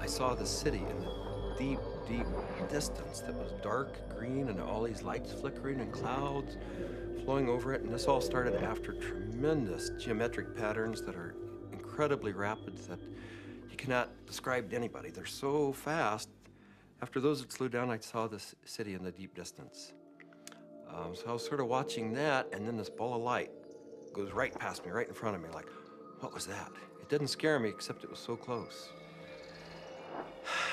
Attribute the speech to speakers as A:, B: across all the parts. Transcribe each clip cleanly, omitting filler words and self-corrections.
A: I saw the city in the deep, deep distance that was dark green and all these lights flickering and clouds flowing over it. And this all started after tremendous geometric patterns that are incredibly rapid that you cannot describe to anybody. They're so fast. After those had slowed down, I saw this city in the deep distance. So I was sort of watching that, and then this ball of light goes right past me, right in front of me, like, what was that? It didn't scare me, except it was so close.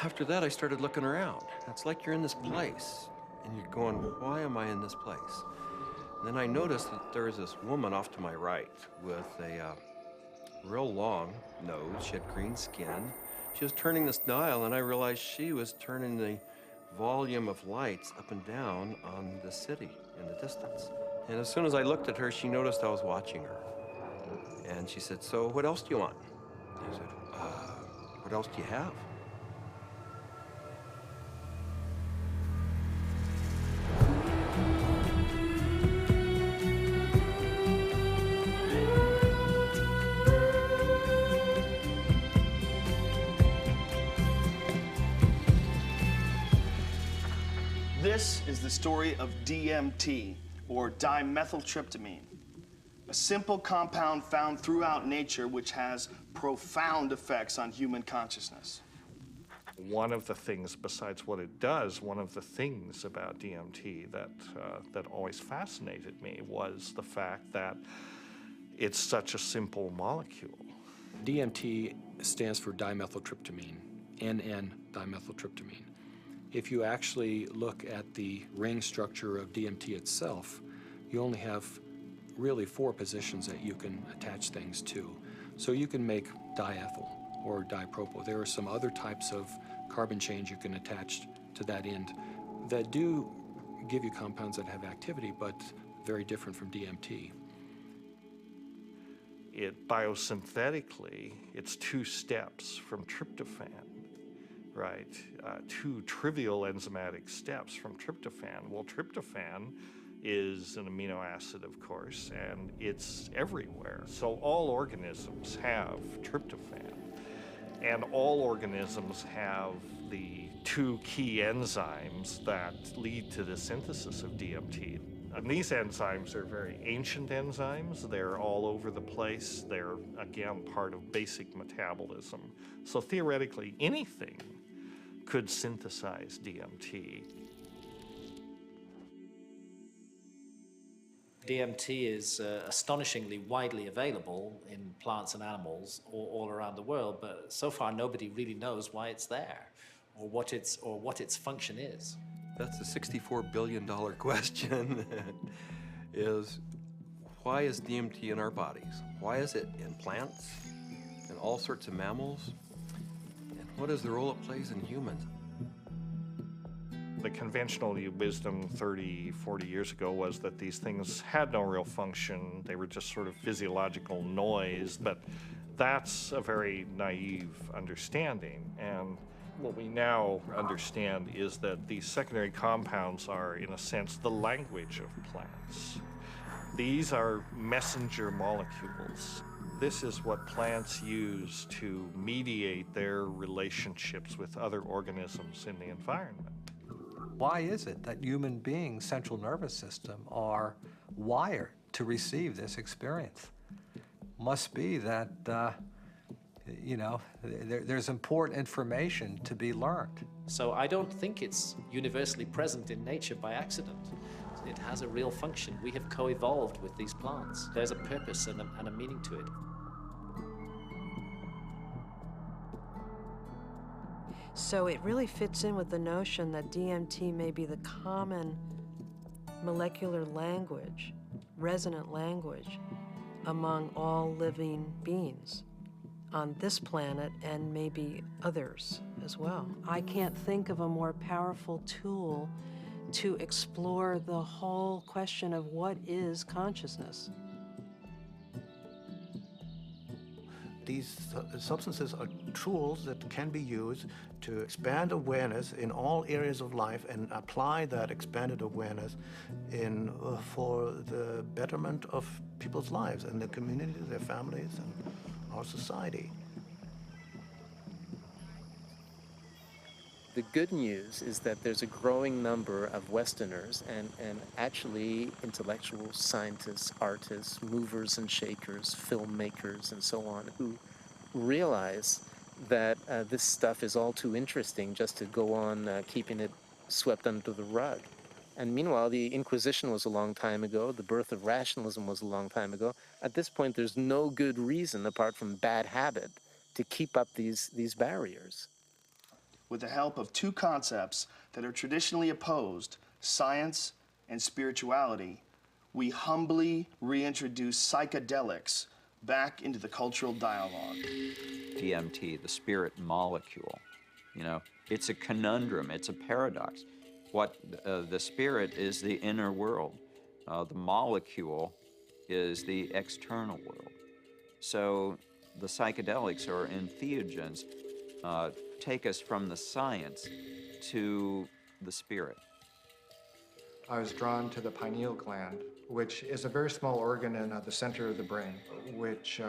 A: After that, I started looking around. It's like you're in this place, and you're going, why am I in this place? And then I noticed that there was this woman off to my right with a real long nose. She had green skin. She was turning this dial, and I realized she was turning the volume of lights up and down on the city in the distance. And as soon as I looked at her, she noticed I was watching her. And she said, so what else do you want? I said, what else do you have?
B: This is the story of DMT, or dimethyltryptamine, a simple compound found throughout nature which has profound effects on human consciousness.
C: One of the things, besides what it does, one of the things about DMT that always fascinated me was the fact that it's such a simple molecule.
D: DMT stands for dimethyltryptamine, N-dimethyltryptamine. If you actually look at the ring structure of DMT itself, you only have really 4 positions that you can attach things to. So you can make diethyl or dipropyl. There are some other types of carbon chains you can attach to that end that do give you compounds that have activity, but very different from DMT.
C: It biosynthetically, it's 2 steps from tryptophan. Right, 2 trivial enzymatic steps from tryptophan. Well, tryptophan is an amino acid, of course, and it's everywhere. So all organisms have tryptophan, and all organisms have the 2 key enzymes that lead to the synthesis of DMT. And these enzymes are very ancient enzymes. They're all over the place. They're, again, part of basic metabolism. So theoretically, anything could synthesize DMT.
E: DMT is astonishingly widely available in plants and animals all around the world, but so far nobody really knows why it's there or what its function is.
A: That's a $64 billion question, is why is DMT in our bodies? Why is it in plants and all sorts of mammals? What is the role it plays in humans?
C: The conventional wisdom 30, 40 years ago was that these things had no real function. They were just sort of physiological noise, but that's a very naive understanding. And what we now understand is that these secondary compounds are, in a sense, the language of plants. These are messenger molecules. This is what plants use to mediate their relationships with other organisms in the environment.
F: Why is it that human beings' central nervous system are wired to receive this experience? Must be that, there's important information to be learned.
E: So I don't think it's universally present in nature by accident. It has a real function. We have co-evolved with these plants. There's a purpose and a meaning to it.
G: So it really fits in with the notion that DMT may be the common molecular language, resonant language, among all living beings on this planet and maybe others as well. I can't think of a more powerful tool to explore the whole question of what is consciousness.
H: these substances are tools that can be used to expand awareness in all areas of life and apply that expanded awareness for the betterment of people's lives and their communities, their families, and our society.
I: The good news is that there's a growing number of Westerners and actually intellectuals, scientists, artists, movers and shakers, filmmakers, and so on, who realize that this stuff is all too interesting just to go on keeping it swept under the rug. And meanwhile, the Inquisition was a long time ago, the birth of rationalism was a long time ago. At this point, there's no good reason, apart from bad habit, to keep up these barriers.
B: With the help of two concepts that are traditionally opposed, science and spirituality, we humbly reintroduce psychedelics back into the cultural dialogue.
J: DMT, the spirit molecule, it's a conundrum, it's a paradox. What the spirit is the inner world. The molecule is the external world. So the psychedelics or entheogens take us from the science to the spirit.
K: I was drawn to the pineal gland, which is a very small organ in the center of the brain, which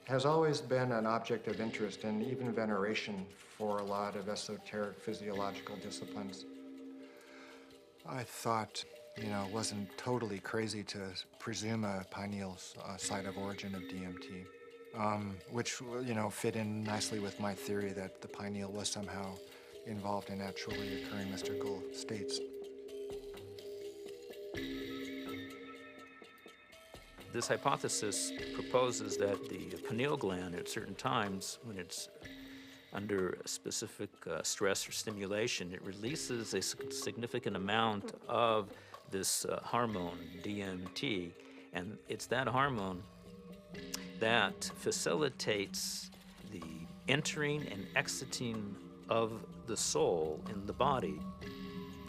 K: has always been an object of interest and even veneration for a lot of esoteric physiological disciplines. I thought, it wasn't totally crazy to presume a pineal site of origin of DMT. Which, fit in nicely with my theory that the pineal was somehow involved in naturally occurring mystical states.
L: This hypothesis proposes that the pineal gland at certain times, when it's under a specific stress or stimulation, it releases a significant amount of this hormone, DMT, and it's that hormone that facilitates the entering and exiting of the soul in the body.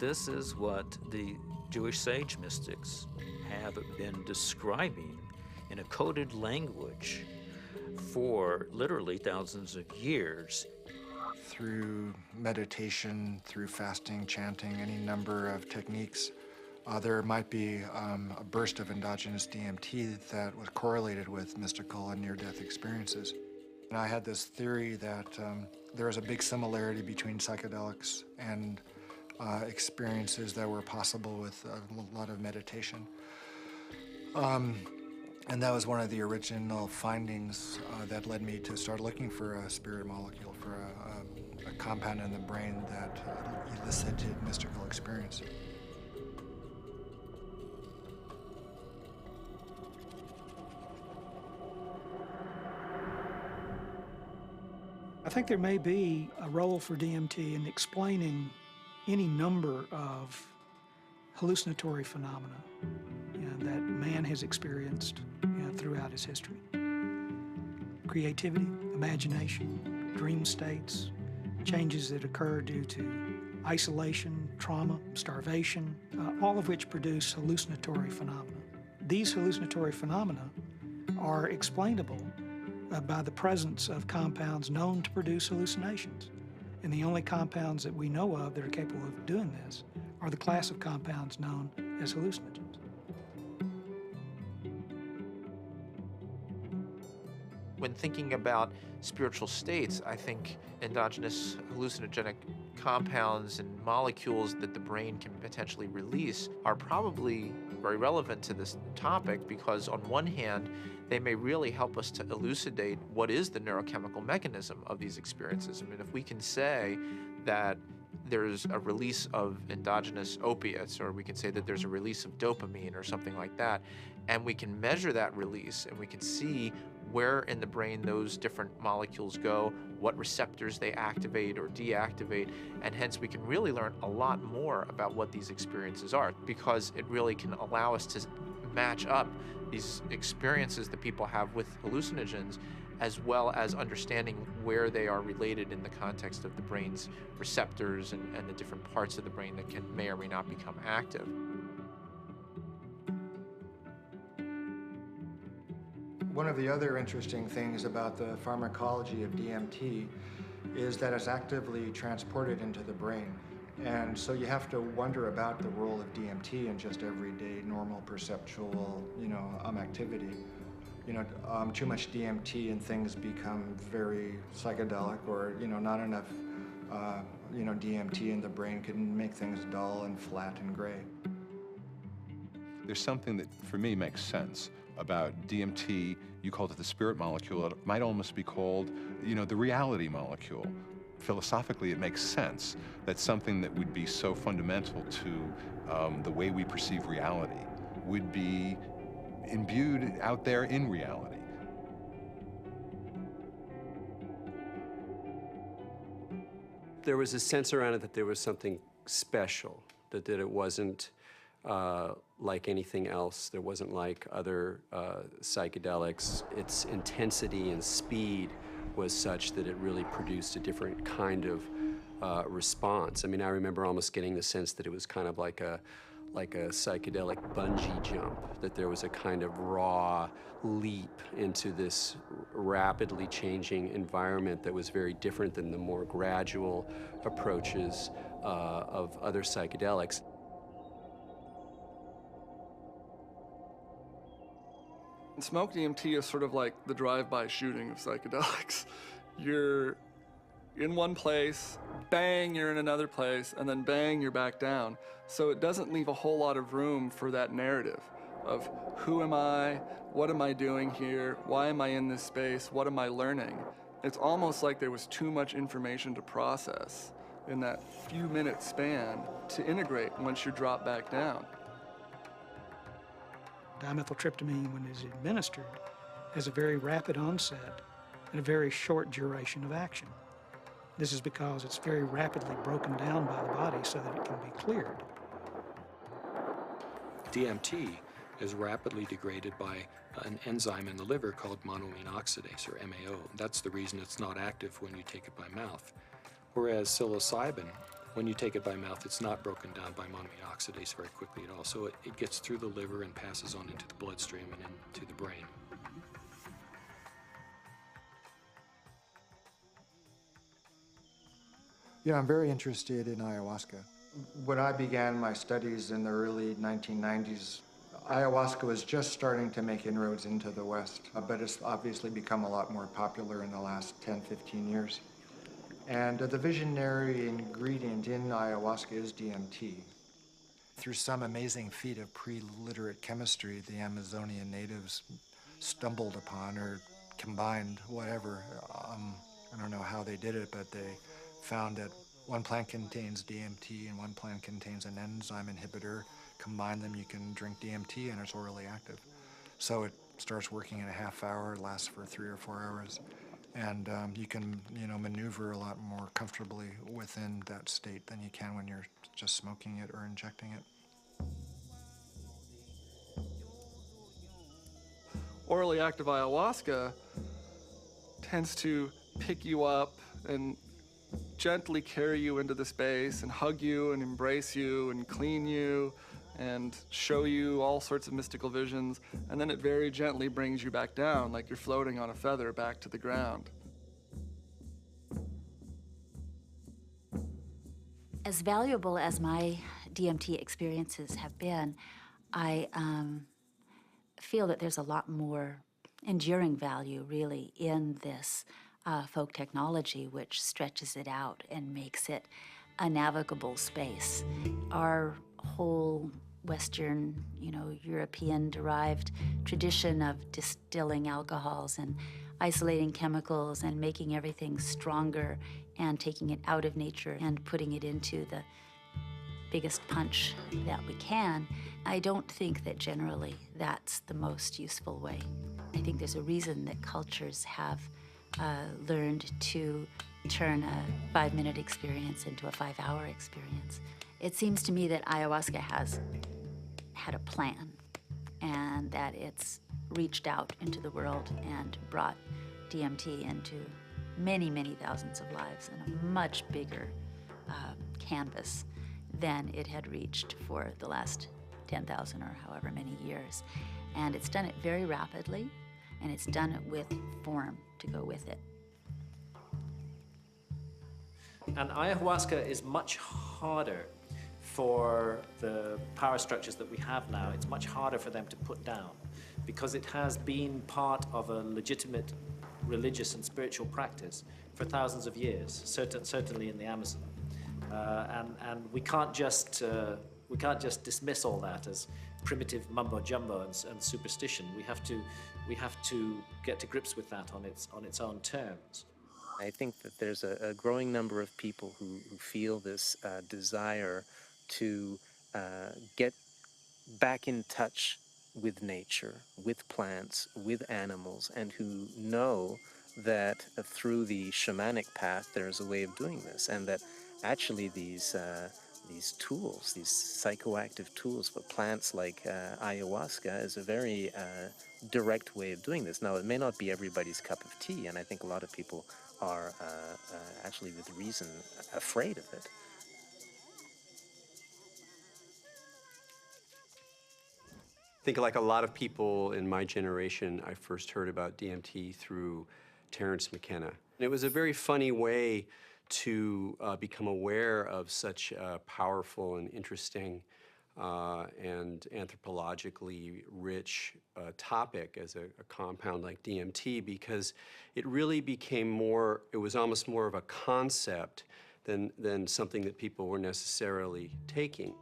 L: This is what the Jewish sage mystics have been describing in a coded language for literally thousands of years.
K: Through meditation, through fasting, chanting, any number of techniques, there might be a burst of endogenous DMT that was correlated with mystical and near-death experiences. And I had this theory that there is a big similarity between psychedelics and experiences that were possible with a lot of meditation. And that was one of the original findings that led me to start looking for a spirit molecule, for a compound in the brain that elicited mystical experience.
M: I think there may be a role for DMT in explaining any number of hallucinatory phenomena that man has experienced throughout his history. Creativity, imagination, dream states, changes that occur due to isolation, trauma, starvation, all of which produce hallucinatory phenomena. These hallucinatory phenomena are explainable by the presence of compounds known to produce hallucinations. And the only compounds that we know of that are capable of doing this are the class of compounds known as hallucinogens.
N: When thinking about spiritual states, I think endogenous hallucinogenic compounds and molecules that the brain can potentially release are probably very relevant to this topic, because on one hand, they may really help us to elucidate what is the neurochemical mechanism of these experiences. I mean, if we can say that there's a release of endogenous opiates, or we can say that there's a release of dopamine or something like that, and we can measure that release and we can see where in the brain those different molecules go, what receptors they activate or deactivate, and hence we can really learn a lot more about what these experiences are, because it really can allow us to match up these experiences that people have with hallucinogens, as well as understanding where they are related in the context of the brain's receptors and the different parts of the brain that may or may not become active.
K: One of the other interesting things about the pharmacology of DMT is that it's actively transported into the brain. And so you have to wonder about the role of DMT in just everyday, normal, perceptual, activity. Too much DMT and things become very psychedelic, or, not enough, DMT in the brain can make things dull and flat and gray.
O: There's something that, for me, makes sense about DMT. You called it the spirit molecule. It might almost be called, the reality molecule. Philosophically, it makes sense that something that would be so fundamental to the way we perceive reality would be imbued out there in reality.
P: There was a sense around it that there was something special, that it wasn't like anything else. There wasn't like other psychedelics. Its intensity and speed was such that it really produced a different kind of response. I mean, I remember almost getting the sense that it was kind of like a psychedelic bungee jump, that there was a kind of raw leap into this rapidly changing environment that was very different than the more gradual approaches of other psychedelics.
Q: Smoke DMT is sort of like the drive-by shooting of psychedelics. You're in one place, bang, you're in another place, and then bang, you're back down. So it doesn't leave a whole lot of room for that narrative of who am I, what am I doing here, why am I in this space, what am I learning? It's almost like there was too much information to process in that few minute span to integrate once you drop back down.
M: Dimethyltryptamine, when it's administered, has a very rapid onset and a very short duration of action. This is because it's very rapidly broken down by the body so that it can be cleared.
D: DMT is rapidly degraded by an enzyme in the liver called monoamine oxidase, or MAO. That's the reason it's not active when you take it by mouth. Whereas psilocybin, when you take it by mouth, it's not broken down by monoamine oxidase very quickly at all. So it gets through the liver and passes on into the bloodstream and into the brain.
K: Yeah, I'm very interested in ayahuasca. When I began my studies in the early 1990s, ayahuasca was just starting to make inroads into the West, but it's obviously become a lot more popular in the last 10, 15 years. And the visionary ingredient in ayahuasca is DMT. Through some amazing feat of pre-literate chemistry, the Amazonian natives stumbled upon or combined whatever. I don't know how they did it, but they found that one plant contains DMT and one plant contains an enzyme inhibitor. Combine them, you can drink DMT and it's orally active. So it starts working in a half hour, lasts for 3 or 4 hours. And you can, maneuver a lot more comfortably within that state than you can when you're just smoking it or injecting it.
Q: Orally active ayahuasca tends to pick you up and gently carry you into the space and hug you and embrace you and clean you and show you all sorts of mystical visions, and then it very gently brings you back down like you're floating on a feather back to the ground.
R: As valuable as my DMT experiences have been, I feel that there's a lot more enduring value, really, in this folk technology, which stretches it out and makes it a navigable space. Our whole Western, European-derived tradition of distilling alcohols and isolating chemicals and making everything stronger and taking it out of nature and putting it into the biggest punch that we can, I don't think that generally that's the most useful way. I think there's a reason that cultures have learned to turn a 5-minute experience into a 5-hour experience. It seems to me that ayahuasca has had a plan and that it's reached out into the world and brought DMT into many, many thousands of lives in a much bigger canvas than it had reached for the last 10,000 or however many years. And it's done it very rapidly and it's done it with form to go with it.
E: And ayahuasca is much harder for the power structures that we have now. It's much harder for them to put down because it has been part of a legitimate religious and spiritual practice for thousands of years, certainly in the Amazon. And we can't just dismiss all that as primitive mumbo jumbo and superstition. We have to get to grips with that on its own terms.
I: I think that there's a growing number of people who feel this desire to get back in touch with nature, with plants, with animals, and who know that through the shamanic path there's a way of doing this, and that actually these tools, these psychoactive tools for plants like ayahuasca is a very direct way of doing this. Now, it may not be everybody's cup of tea, and I think a lot of people are actually with reason afraid of it.
P: I think like a lot of people in my generation, I first heard about DMT through Terence McKenna. And it was a very funny way to become aware of such a powerful and interesting and anthropologically rich topic as a compound like DMT, because it really became more, it was almost more of a concept than something that people were necessarily taking.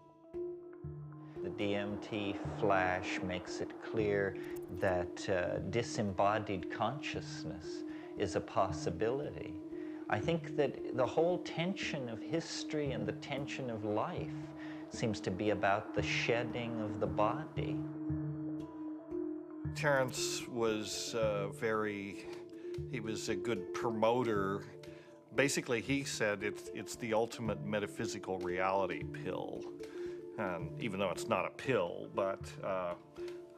J: The DMT flash makes it clear that disembodied consciousness is a possibility. I think that the whole tension of history and the tension of life seems to be about the shedding of the body.
C: Terence was he was a good promoter. Basically, he said it's the ultimate metaphysical reality pill. And even though it's not a pill, but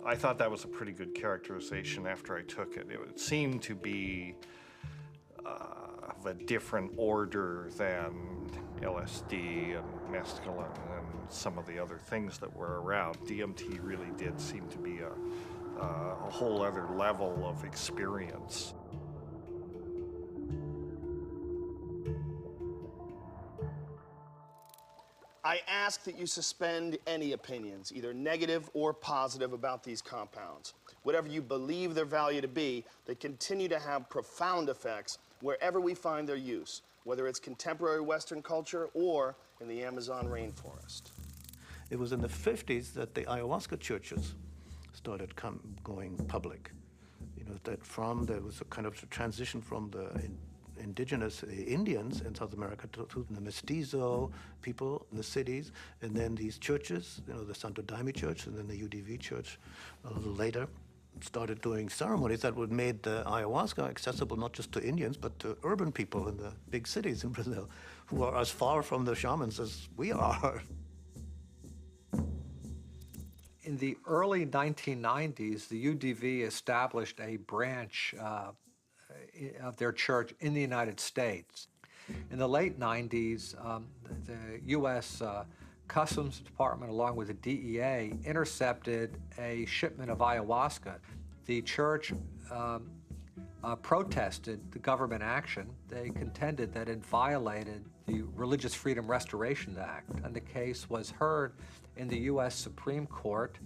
C: I thought that was a pretty good characterization after I took it. It seemed to be of a different order than LSD and mescaline and some of the other things that were around. DMT really did seem to be a whole other level of experience.
B: I ask that you suspend any opinions, either negative or positive, about these compounds. Whatever you believe their value to be, they continue to have profound effects wherever we find their use, whether it's contemporary Western culture or in the Amazon rainforest.
H: It was in the 50s that the ayahuasca churches started going public. You know, there was a kind of transition from the indigenous Indians in South America to the mestizo people in the cities, and then these churches, you know, the Santo Daime Church and then the UDV Church a little later, started doing ceremonies that would made the ayahuasca accessible not just to Indians, but to urban people in the big cities in Brazil, who are as far from the shamans as we are.
F: In the early 1990s, the UDV established a branch of their church in the United States. In the late 90s, the U.S. Customs Department, along with the DEA, intercepted a shipment of ayahuasca. The church protested the government action. They contended that it violated the Religious Freedom Restoration Act, and the case was heard in the U.S. Supreme Court,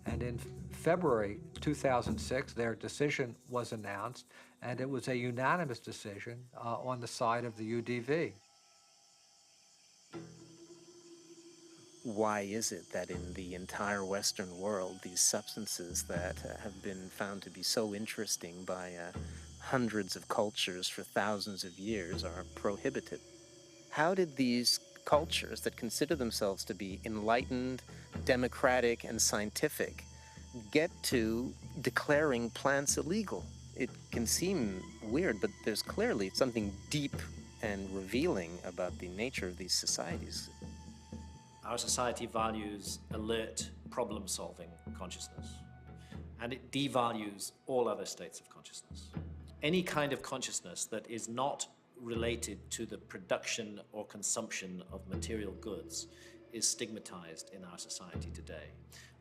F: and in February 2006, their decision was announced, and it was a unanimous decision on the side of the UDV.
I: Why is it that in the entire Western world, these substances that have been found to be so interesting by hundreds of cultures for thousands of years are prohibited? How did these cultures that consider themselves to be enlightened, democratic, and scientific get to declaring plants illegal? It can seem weird, but there's clearly something deep and revealing about the nature of these societies.
E: Our society values alert, problem-solving consciousness, and it devalues all other states of consciousness. Any kind of consciousness that is not related to the production or consumption of material goods is stigmatized in our society today.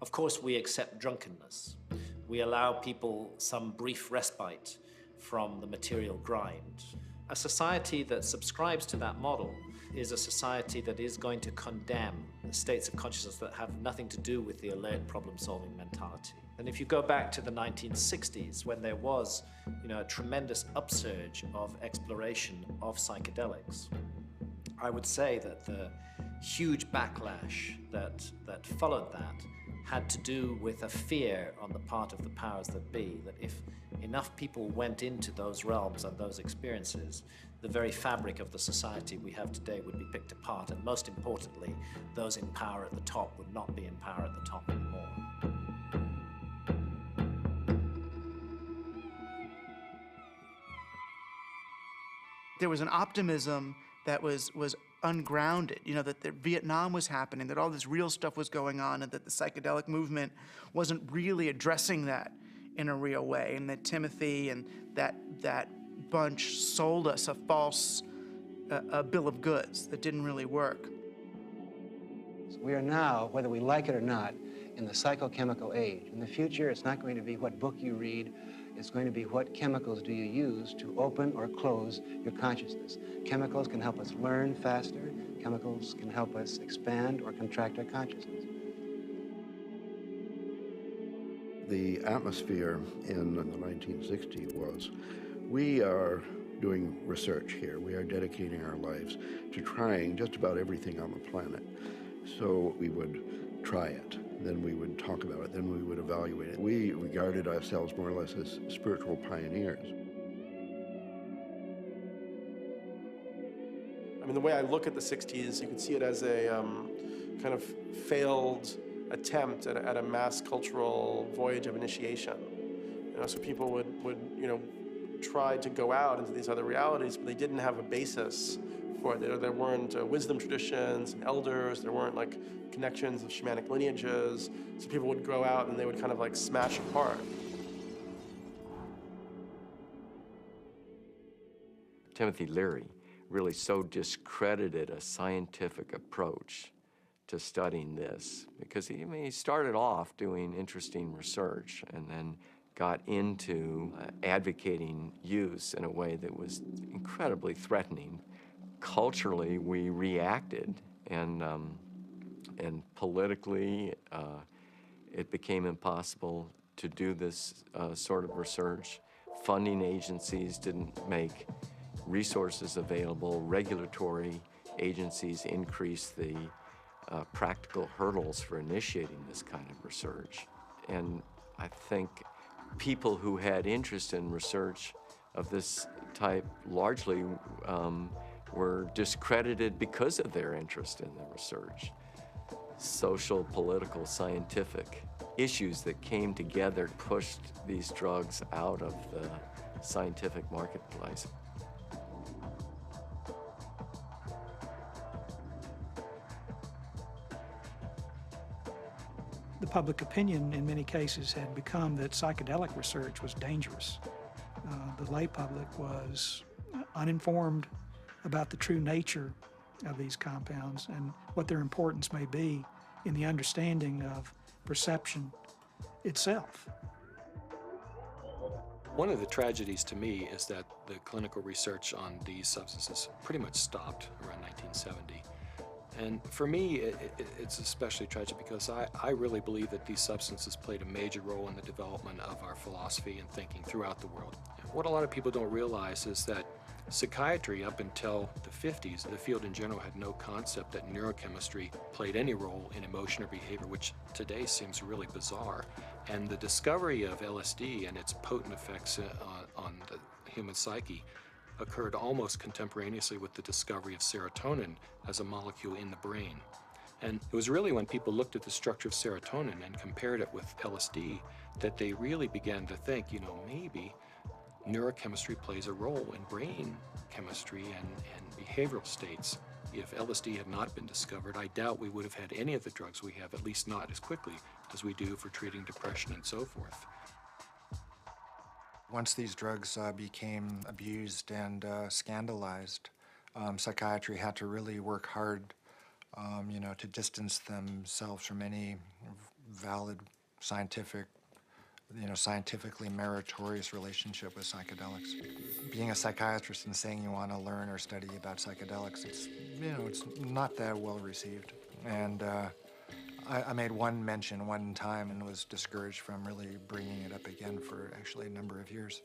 E: Of course, we accept drunkenness, We allow people some brief respite from the material grind. A society that subscribes to that model is a society that is going to condemn states of consciousness that have nothing to do with the alert problem-solving mentality. And if you go back to the 1960s, when there was, a tremendous upsurge of exploration of psychedelics, I would say that the huge backlash that followed that had to do with a fear on the part of the powers that be, that if enough people went into those realms and those experiences, the very fabric of the society we have today would be picked apart, and most importantly, those in power at the top would not be in power at the top anymore.
S: There was an optimism that was ungrounded, that Vietnam was happening, that all this real stuff was going on, and that the psychedelic movement wasn't really addressing that in a real way, and that Timothy and that bunch sold us a false bill of goods that didn't really work.
T: We are now, whether we like it or not, in the psychochemical age. In the future, it's not going to be what book you read, it's going to be what chemicals do you use to open or close your consciousness. Chemicals can help us learn faster. Chemicals can help us expand or contract our consciousness.
U: The atmosphere in the 1960s was, we are doing research here. We are dedicating our lives to trying just about everything on the planet. So we would try it. Then we would talk about it, then we would evaluate it. We regarded ourselves more or less as spiritual pioneers.
V: I mean, the way I look at the 60s, you can see it as a kind of failed attempt at a mass cultural voyage of initiation. So people would try to go out into these other realities, but they didn't have a basis for it. There weren't wisdom traditions and elders, there weren't like connections of shamanic lineages, so people would go out and they would kind of like smash apart.
W: Timothy Leary really so discredited a scientific approach to studying this, because he started off doing interesting research and then got into advocating use in a way that was incredibly threatening. Culturally, we reacted, and politically, it became impossible to do this sort of research. Funding agencies didn't make resources available. Regulatory agencies increased the practical hurdles for initiating this kind of research. And I think people who had interest in research of this type largely were discredited because of their interest in the research. Social, political, scientific issues that came together pushed these drugs out of the scientific marketplace.
M: The public opinion in many cases had become that psychedelic research was dangerous. The lay public was uninformed about the true nature of these compounds and what their importance may be in the understanding of perception itself.
D: One of the tragedies to me is that the clinical research on these substances pretty much stopped around 1970. And for me, it's especially tragic because I really believe that these substances played a major role in the development of our philosophy and thinking throughout the world. What a lot of people don't realize is that psychiatry, up until the 50s, the field in general had no concept that neurochemistry played any role in emotion or behavior, which today seems really bizarre. And the discovery of LSD and its potent effects on the human psyche occurred almost contemporaneously with the discovery of serotonin as a molecule in the brain. And it was really when people looked at the structure of serotonin and compared it with LSD that they really began to think, maybe neurochemistry plays a role in brain chemistry and behavioral states. If LSD had not been discovered, I doubt we would have had any of the drugs we have, at least not as quickly as we do for treating depression and so forth.
K: Once these drugs became abused and scandalized, psychiatry had to really work hard, to distance themselves from any valid scientific scientifically meritorious relationship with psychedelics. Being a psychiatrist and saying you want to learn or study about psychedelics, it's not that well received. And I made one mention one time and was discouraged from really bringing it up again for actually a number of years.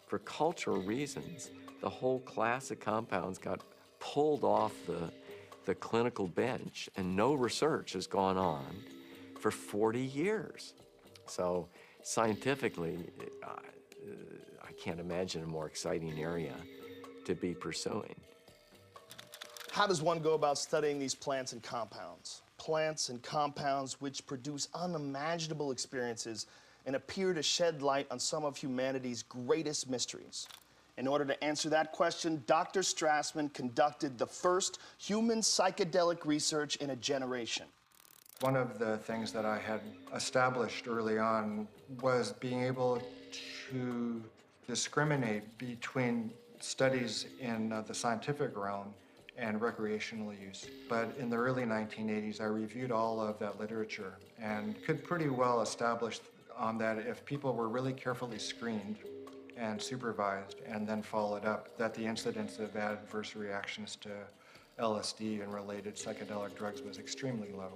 W: For cultural reasons, the whole class of compounds got pulled off the clinical bench, and no research has gone on for 40 years. So scientifically, I can't imagine a more exciting area to be pursuing.
B: How does one go about studying these plants and compounds? Plants and compounds which produce unimaginable experiences and appear to shed light on some of humanity's greatest mysteries. In order to answer that question, Dr. Strassman conducted the first human psychedelic research in a generation.
K: One of the things that I had established early on was being able to discriminate between studies in the scientific realm and recreational use. But in the early 1980s, I reviewed all of that literature and could pretty well establish on that if people were really carefully screened and supervised and then followed up, that the incidence of adverse reactions to LSD and related psychedelic drugs was extremely low.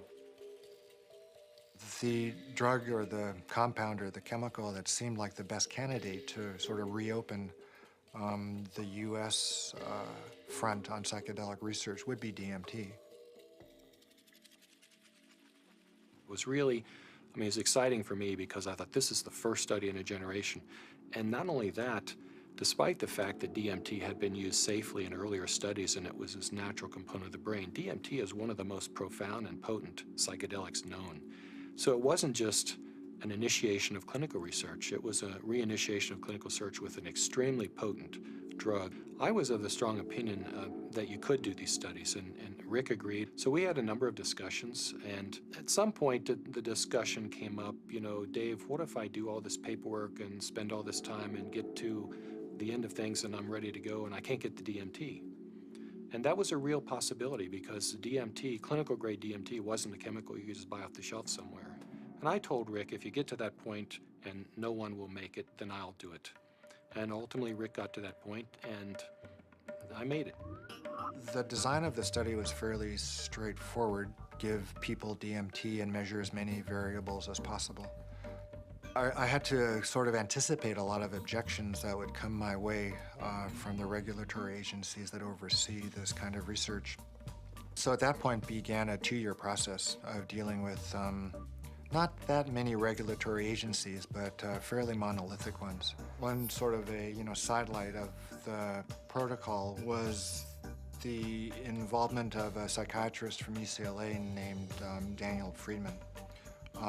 K: The drug or the compound or the chemical that seemed like the best candidate to sort of reopen the U.S. Front on psychedelic research would be DMT.
D: It was really, it was exciting for me because I thought this is the first study in a generation. And not only that, despite the fact that DMT had been used safely in earlier studies and it was this natural component of the brain, DMT is one of the most profound and potent psychedelics known. So it wasn't just an initiation of clinical research, it was a reinitiation of clinical research with an extremely potent drug. I was of the strong opinion that you could do these studies, and Rick agreed. So we had a number of discussions, and at some point the discussion came up, Dave, what if I do all this paperwork and spend all this time and get to the end of things and I'm ready to go and I can't get the DMT? And that was a real possibility because DMT, clinical grade DMT, wasn't a chemical you could just buy off the shelf somewhere. And I told Rick, if you get to that point and no one will make it, then I'll do it. And ultimately Rick got to that point and I made it.
K: The design of the study was fairly straightforward. Give people DMT and measure as many variables as possible. I had to sort of anticipate a lot of objections that would come my way from the regulatory agencies that oversee this kind of research. So at that point began a 2-year process of dealing with not that many regulatory agencies, but fairly monolithic ones. One sort of a sidelight of the protocol was the involvement of a psychiatrist from UCLA named Daniel Friedman.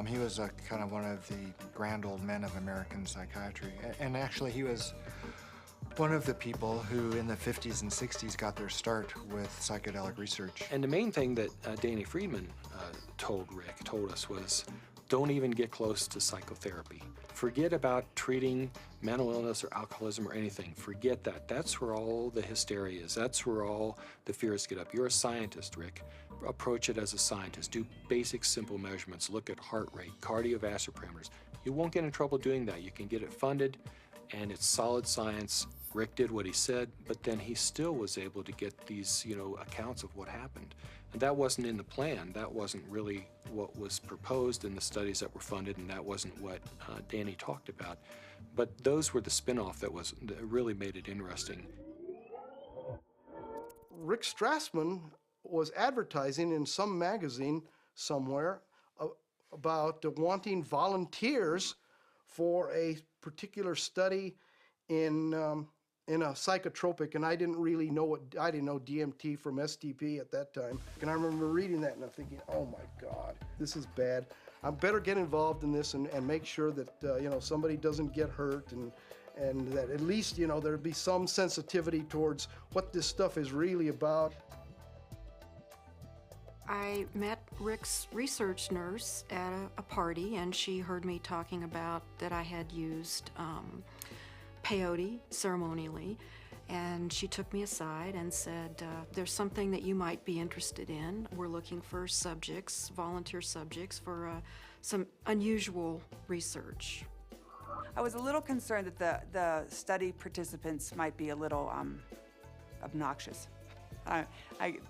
K: He was kind of one of the grand old men of American psychiatry. And actually, he was one of the people who in the 50s and 60s got their start with psychedelic research.
D: And the main thing that Danny Friedman told us was, don't even get close to psychotherapy. Forget about treating mental illness or alcoholism or anything. Forget that. That's where all the hysteria is. That's where all the fears get up. You're a scientist, Rick. Approach it as a scientist. Do basic, simple measurements. Look at heart rate, cardiovascular parameters. You won't get in trouble doing that. You can get it funded, and it's solid science. Rick did what he said, but then he still was able to get these, accounts of what happened. And that wasn't in the plan. That wasn't really what was proposed in the studies that were funded, and that wasn't what Danny talked about. But those were the spin-off that really made it interesting.
A: Rick Strassman was advertising in some magazine somewhere about wanting volunteers for a particular study in a psychotropic, and I didn't really know I didn't know DMT from STP at that time. And I remember reading that and I'm thinking, oh my God, this is bad. I better get involved in this and make sure that somebody doesn't get hurt and that at least there'd be some sensitivity towards what this stuff is really about.
G: I met Rick's research nurse at a party, and she heard me talking about that I had used peyote ceremonially, and she took me aside and said, there's something that you might be interested in. We're looking for subjects, volunteer subjects, for some unusual research.
L: I was a little concerned that the study participants might be a little obnoxious.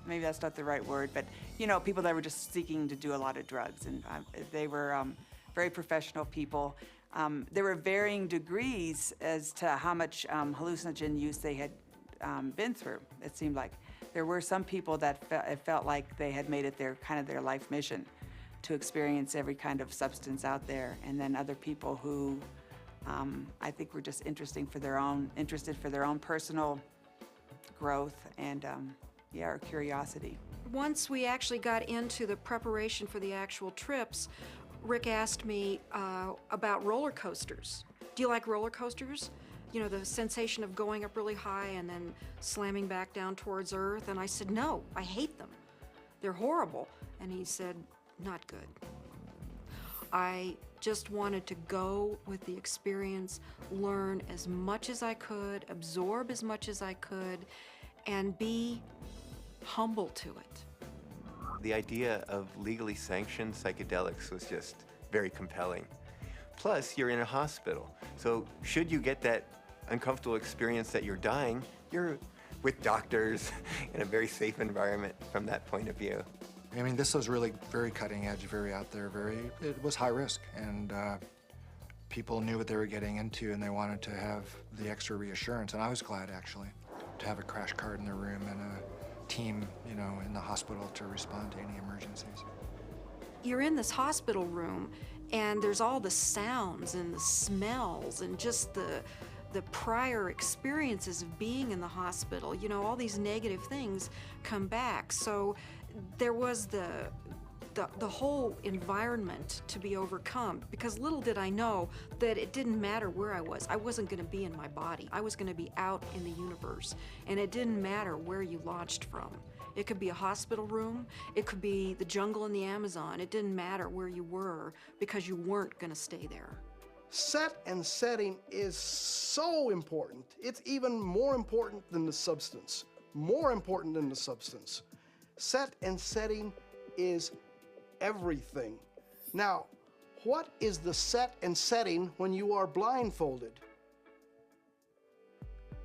L: Maybe that's not the right word, but you know, people that were just seeking to do a lot of drugs, and they were very professional people. There were varying degrees as to how much hallucinogen use they had been through. It seemed like there were some people that it felt like they had made it their life mission to experience every kind of substance out there, and then other people who I think were just interested for their own personal growth and or curiosity.
G: Once we actually got into the preparation for the actual trips, Rick asked me about roller coasters. Do you like roller coasters? You know, the sensation of going up really high and then slamming back down towards Earth. And I said, no, I hate them. They're horrible. And he said, not good. I just wanted to go with the experience, learn as much as I could, absorb as much as I could, and be humble to it.
N: The idea of legally sanctioned psychedelics was just very compelling. Plus, you're in a hospital, so should you get that uncomfortable experience that you're dying, you're with doctors in a very safe environment from that point of view.
K: I mean, this was really very cutting edge, very out there, it was high risk, and people knew what they were getting into, and they wanted to have the extra reassurance, and I was glad, actually, to have a crash cart in their room and a team, you know, in the hospital to respond to any emergencies.
G: You're in this hospital room, and there's all the sounds and the smells and just the prior experiences of being in the hospital. You know, all these negative things come back. So there was the whole environment to be overcome, because little did I know that it didn't matter where I was. I wasn't going to be in my body. I was going to be out in the universe, and it didn't matter where you launched from. It could be a hospital room, it could be the jungle in the Amazon. It didn't matter where you were, because you weren't going to stay there.
A: Set and setting is so important. It's even more important than the substance. More important than the substance. Set and setting is everything. Now, what is the set and setting when you are blindfolded?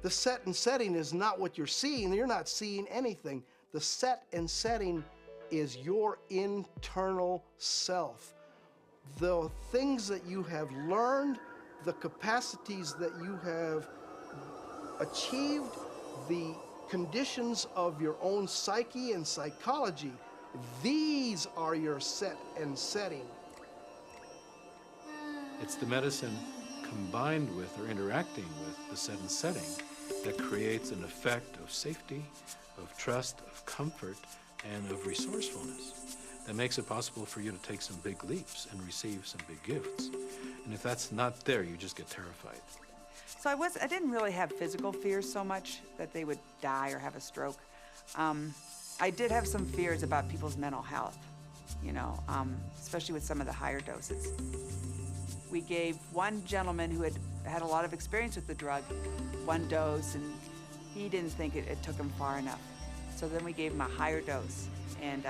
A: The set and setting is not what you're seeing. You're not seeing anything. The set and setting is your internal self. The things that you have learned, the capacities that you have achieved, the conditions of your own psyche and psychology, these are your set and setting.
D: It's the medicine combined with or interacting with the set and setting that creates an effect of safety, of trust, of comfort, and of resourcefulness that makes it possible for you to take some big leaps and receive some big gifts. And if that's not there, you just get terrified.
L: So I didn't really have physical fears so much that they would die or have a stroke. I did have some fears about people's mental health, you know, especially with some of the higher doses. We gave one gentleman who had a lot of experience with the drug one dose, and he didn't think it took him far enough. So then we gave him a higher dose, and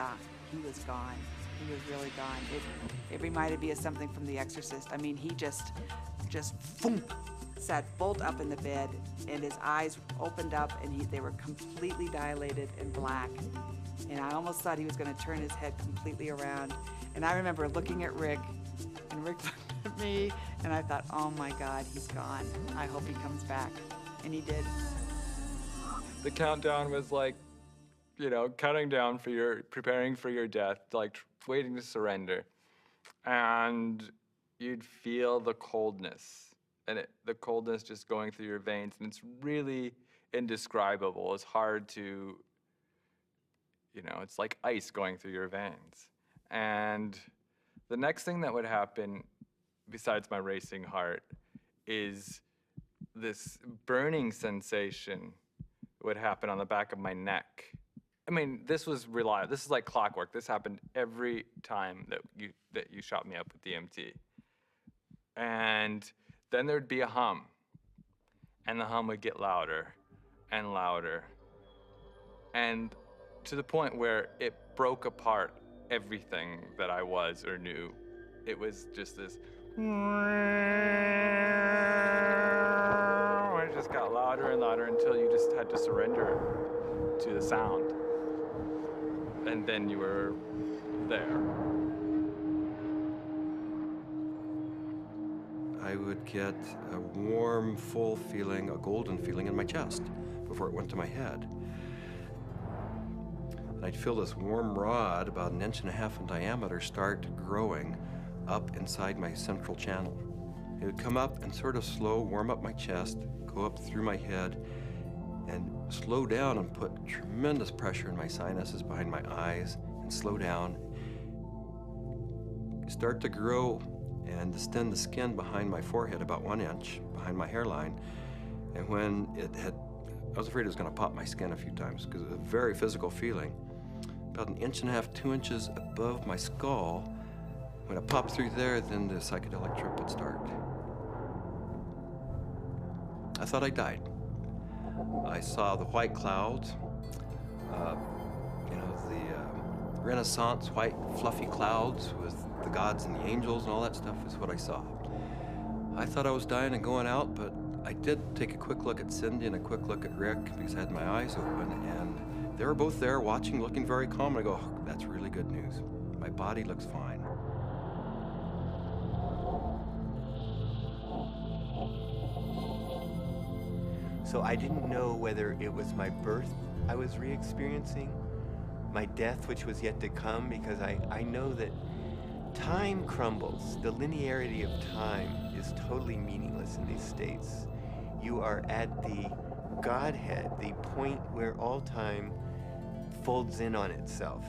L: he was gone. He was really gone. It reminded me of something from The Exorcist. I mean, he just boom, sat bolt up in the bed, and his eyes opened up, and they were completely dilated and black. And I almost thought he was going to turn his head completely around. And I remember looking at Rick, and Rick looked at me, and I thought, oh my God, he's gone. I hope he comes back. And he did.
O: The countdown was like, you know, counting down for preparing for your death, like waiting to surrender. And you'd feel the coldness, and the coldness just going through your veins, and it's really indescribable. It's hard to, you know, it's like ice going through your veins. And the next thing that would happen, besides my racing heart, is this burning sensation would happen on the back of my neck. I mean, this was reliable. This is like clockwork. This happened every time that you shot me up with DMT. And then there'd be a hum, and the hum would get louder and louder, and to the point where it broke apart everything that I was or knew. It was just this It just got louder and louder until you just had to surrender to the sound. And then you were there.
P: I would get a warm, full feeling, a golden feeling in my chest before it went to my head. And I'd feel this warm rod, about 1.5 inches in diameter, start growing up inside my central channel. It would come up and sort of slow, warm up my chest, go up through my head, and slow down and put tremendous pressure in my sinuses behind my eyes, and slow down. Start to grow and distend the skin behind my forehead about 1 inch, behind my hairline. And when it had, I was afraid it was gonna pop my skin a few times because it was a very physical feeling. About 1.5 inches, 2 inches above my skull, when it popped through there, then the psychedelic trip would start. I thought I died. I saw the white clouds, you know, the Renaissance white fluffy clouds with the gods and the angels and all that stuff is what I saw. I thought I was dying and going out, but I did take a quick look at Cindy and a quick look at Rick because I had my eyes open, and they were both there watching, looking very calm. I go, oh, that's really good news. My body looks fine.
N: So I didn't know whether it was my birth I was re-experiencing, my death which was yet to come, because I know that time crumbles. The linearity of time is totally meaningless in these states. You are at the Godhead, the point where all time folds in on itself.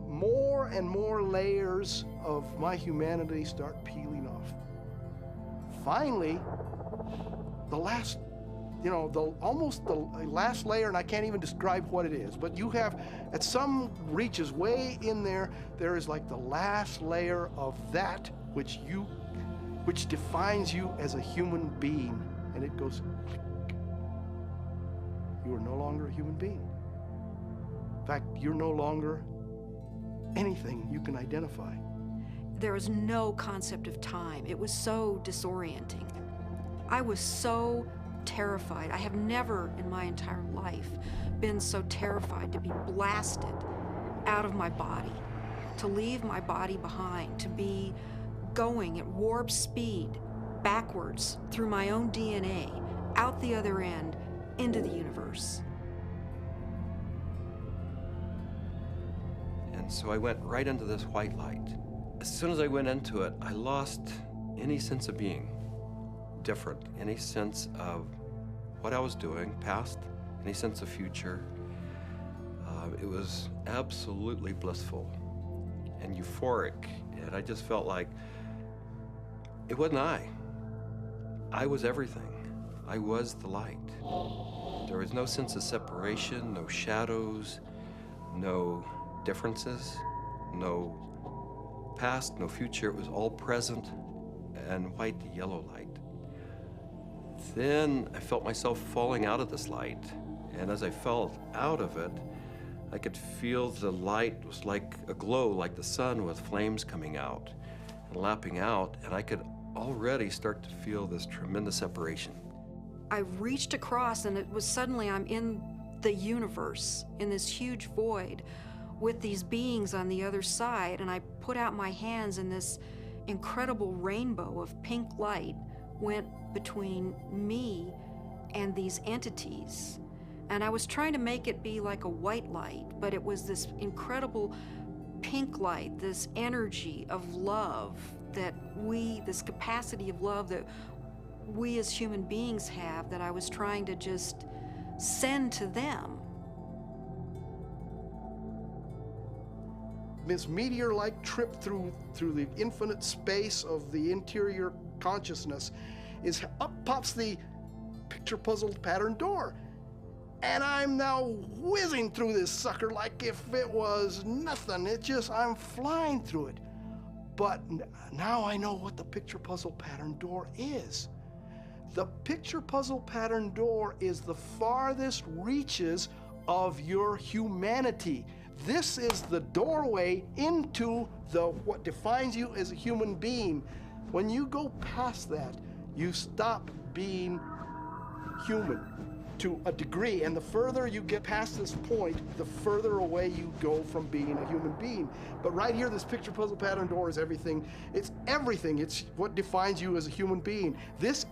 A: More and more layers of my humanity start peeling off. Finally, the last, almost the last layer, and I can't even describe what it is, but you have, at some reaches way in there, there is like the last layer of that which defines you as a human being, and it goes click. You are no longer a human being. In fact, you're no longer anything you can identify.
G: There was no concept of time. It was so disorienting. I was so terrified. I have never in my entire life been so terrified to be blasted out of my body, to leave my body behind, to be going at warp speed backwards through my own DNA, out the other end, into the universe.
P: And so I went right into this white light. As soon as I went into it, I lost any sense of being different, any sense of what I was doing, past, any sense of future. It was absolutely blissful and euphoric, and I just felt like it wasn't I. I was everything. I was the light. There was no sense of separation, no shadows, no differences, no past, no future. It was all present and white to yellow light. Then I felt myself falling out of this light, and as I fell out of it, I could feel the light was like a glow, like the sun with flames coming out and lapping out, and I could already start to feel this tremendous separation.
G: I reached across, and it was suddenly I'm in the universe, in this huge void with these beings on the other side, and I put out my hands, and this incredible rainbow of pink light went between me and these entities. And I was trying to make it be like a white light, but it was this incredible pink light, this energy of love that this capacity of love that we as human beings have, that I was trying to just send to them.
A: This meteor-like trip through the infinite space of the interior consciousness is up pops the picture puzzle pattern door. And I'm now whizzing through this sucker like if it was nothing. I'm flying through it. But now I know what the picture puzzle pattern door is. The picture puzzle pattern door is the farthest reaches of your humanity. This is the doorway into what defines you as a human being. When you go past that, you stop being human to a degree, and the further you get past this point, the further away you go from being a human being. But right here, this picture puzzle pattern door is everything. It's everything. It's what defines you as a human being. This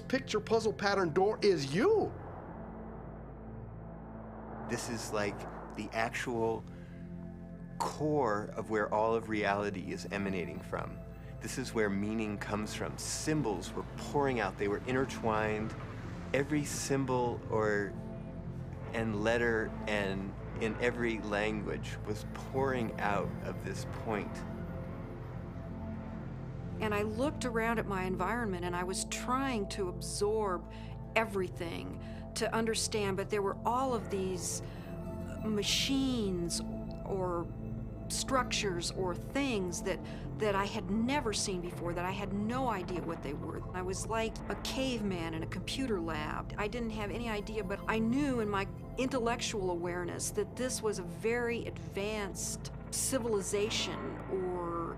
A: picture puzzle pattern door is you.
N: This is like the actual core of where all of reality is emanating from. This is where meaning comes from. Symbols were pouring out. They were intertwined. Every symbol and letter and in every language was pouring out of this point.
G: And I looked around at my environment and I was trying to absorb everything, to understand, but there were all of these machines or structures or things that I had never seen before, that I had no idea what they were. I was like a caveman in a computer lab. I didn't have any idea, but I knew in my intellectual awareness that this was a very advanced civilization or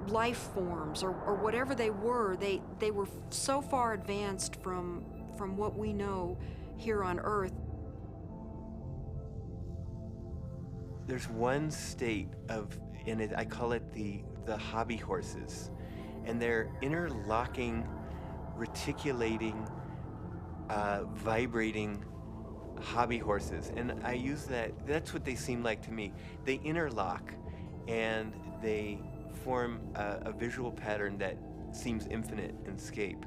G: life forms or whatever they were. They were so far advanced from what we know here on Earth.
N: There's one state in it, I call it the hobby horses, and they're interlocking, reticulating, vibrating hobby horses. And I use that's what they seem like to me. They interlock and they form a visual pattern that seems infinite in scape.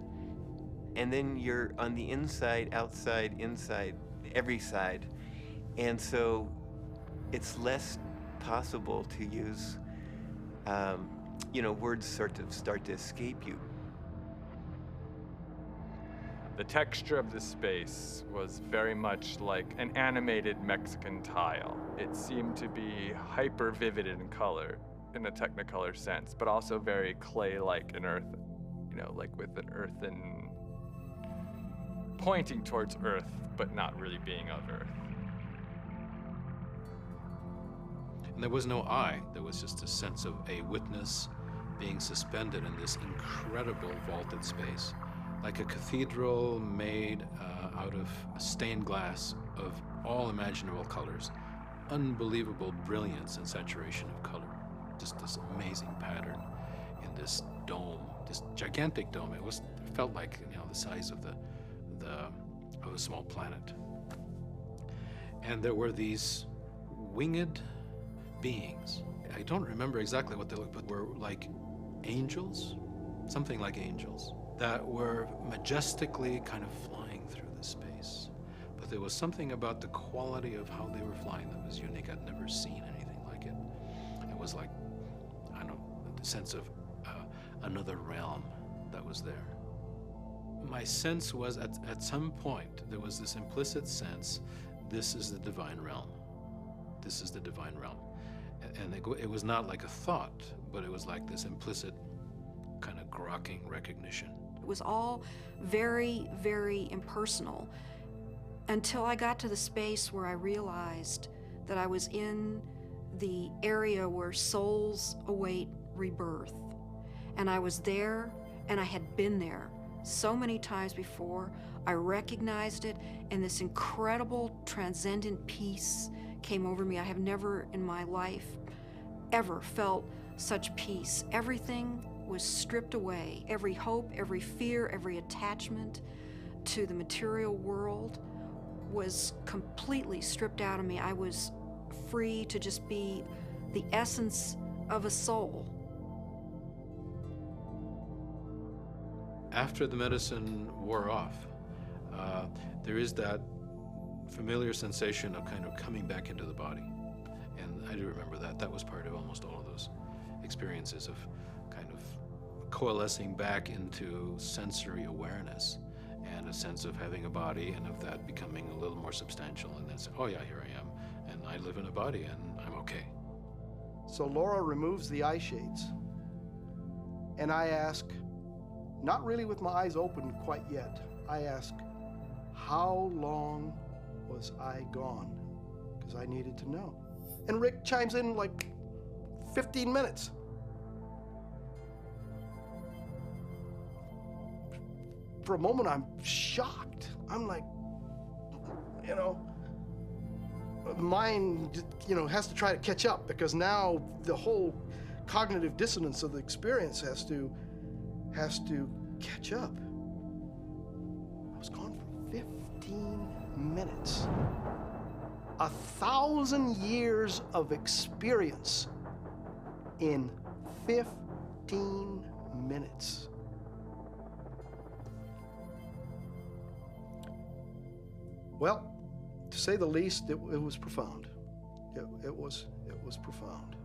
N: And then you're on the inside, outside, inside, every side. And so it's less possible to use, words sort of start to escape you.
O: The texture of the space was very much like an animated Mexican tile. It seemed to be hyper vivid in color, in a Technicolor sense, but also very clay-like and earth, like with an earthen, pointing towards earth, but not really being of earth.
J: And there was no I. There was just a sense of a witness being suspended in this incredible vaulted space, like a cathedral made out of stained glass of all imaginable colors. Unbelievable brilliance and saturation of color. Just this amazing pattern in this dome, this gigantic dome. It felt like the size of a small planet. And there were these winged beings. I don't remember exactly what they looked, but were like angels, something like angels, that were majestically kind of flying through the space. But there was something about the quality of how they were flying that was unique. I'd never seen anything like it. It was like, I don't know, the sense of another realm that was there. My sense was at some point, there was this implicit sense, this is the divine realm. This is the divine realm. And it was not like a thought, but it was like this implicit kind of grokking recognition.
G: It was all very, very impersonal until I got to the space where I realized that I was in the area where souls await rebirth. And I was there, and I had been there so many times before. I recognized it, and this incredible transcendent peace came over me. I have never in my life ever felt such peace. Everything was stripped away. Every hope, every fear, every attachment to the material world was completely stripped out of me. I was free to just be the essence of a soul.
J: After the medicine wore off, there is that familiar sensation of kind of coming back into the body. And I do remember that. That was part of almost all of those experiences of kind of coalescing back into sensory awareness and a sense of having a body and of that becoming a little more substantial, and then say, oh yeah, here I am, and I live in a body and I'm okay.
A: So Laura removes the eye shades, and I ask, not really with my eyes open quite yet, I ask, how long was I gone? Because I needed to know. And Rick chimes in like 15 minutes. for a moment, I'm shocked. I'm like, you know, the mind, you know, has to try to catch up, because now the whole cognitive dissonance of the experience has to catch up. I was gone for 15 minutes. 1,000 years of experience in 15 minutes. Well, to say the least, it was profound. It was profound.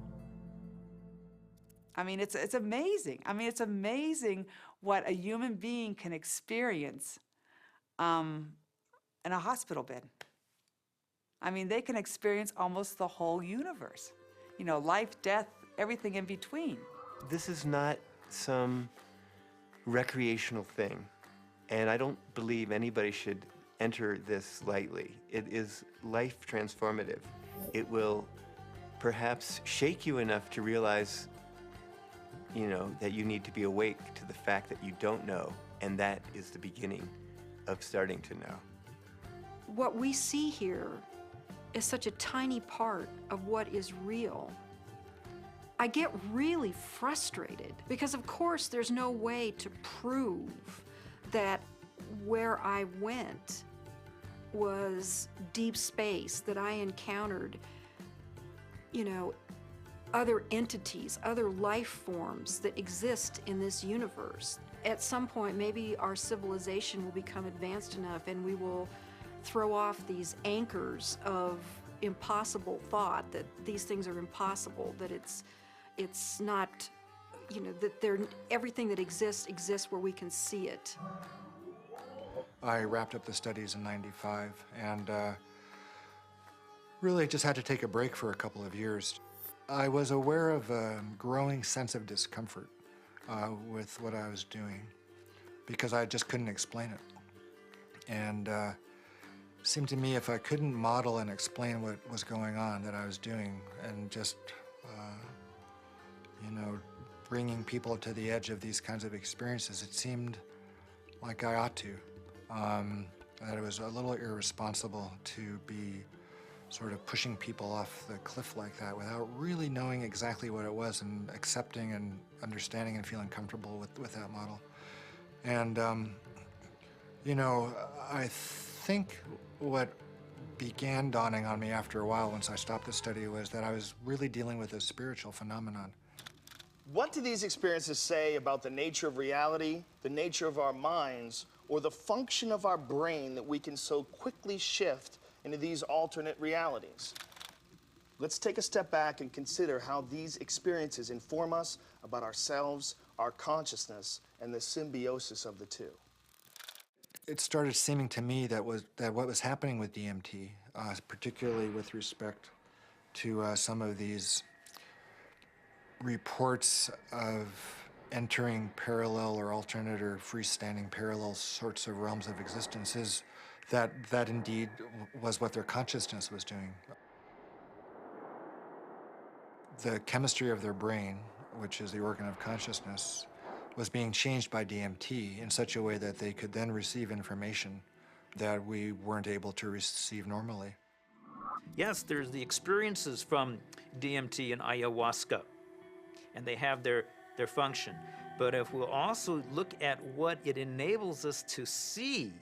L: I mean, it's amazing. I mean, it's amazing what a human being can experience in a hospital bed. I mean, they can experience almost the whole universe. You know, life, death, everything in between.
N: This is not some recreational thing, and I don't believe anybody should enter this lightly. It is life transformative. It will perhaps shake you enough to realize, you know, that you need to be awake to the fact that you don't know, and that is the beginning of starting to know.
G: What we see here is such a tiny part of what is real. I get really frustrated because, of course, there's no way to prove that where I went was deep space, that I encountered, you know, other entities, other life forms that exist in this universe. At some point, maybe our civilization will become advanced enough and we will throw off these anchors of impossible thought, that these things are impossible, that it's not, you know, that everything that exists where we can see it.
K: I wrapped up the studies in '95 and really just had to take a break for a couple of years. I was aware of a growing sense of discomfort with what I was doing because I just couldn't explain it. And it seemed to me if I couldn't model and explain what was going on that I was doing and just, you know, bringing people to the edge of these kinds of experiences, it seemed like I ought to. That it was a little irresponsible to be sort of pushing people off the cliff like that without really knowing exactly what it was and accepting and understanding and feeling comfortable with that model. And, you know, I think what began dawning on me after a while once I stopped the study was that I was really dealing with a spiritual phenomenon.
B: What do these experiences say about the nature of reality, the nature of our minds, or the function of our brain that we can so quickly shift into these alternate realities? Let's take a step back and consider how these experiences inform us about ourselves, our consciousness, and the symbiosis of the two.
K: It started seeming to me that what was happening with DMT, particularly with respect to some of these reports of entering parallel or alternate or freestanding parallel sorts of realms of existence, is that indeed was what their consciousness was doing. The chemistry of their brain, which is the organ of consciousness, was being changed by DMT in such a way that they could then receive information that we weren't able to receive normally.
C: Yes, there's the experiences from DMT and ayahuasca, and they have their function. But if we'll also look at what it enables us to see,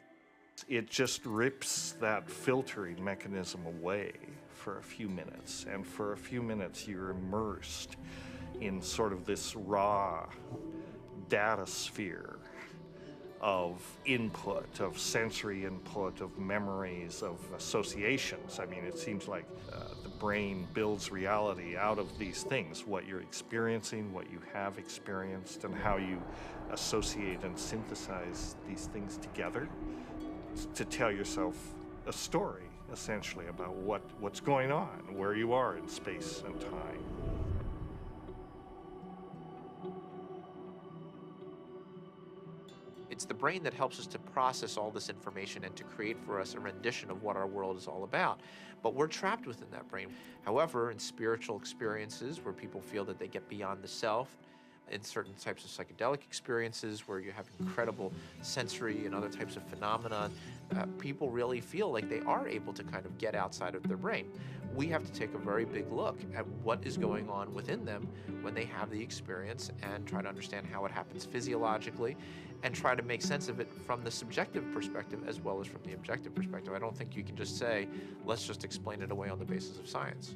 Q: it just rips that filtering mechanism away for a few minutes. And for a few minutes, you're immersed in sort of this raw data sphere of input, of sensory input, of memories, of associations. I mean, it seems like the brain builds reality out of these things, what you're experiencing, what you have experienced, and how you associate and synthesize these things together to tell yourself a story, essentially, about what's going on, where you are in space and time.
R: It's the brain that helps us to process all this information and to create for us a rendition of what our world is all about. But we're trapped within that brain. However, in spiritual experiences where people feel that they get beyond the self, in certain types of psychedelic experiences where you have incredible sensory and other types of phenomena, people really feel like they are able to kind of get outside of their brain. We have to take a very big look at what is going on within them when they have the experience and try to understand how it happens physiologically and try to make sense of it from the subjective perspective as well as from the objective perspective. I don't think you can just say, let's just explain it away on the basis of science.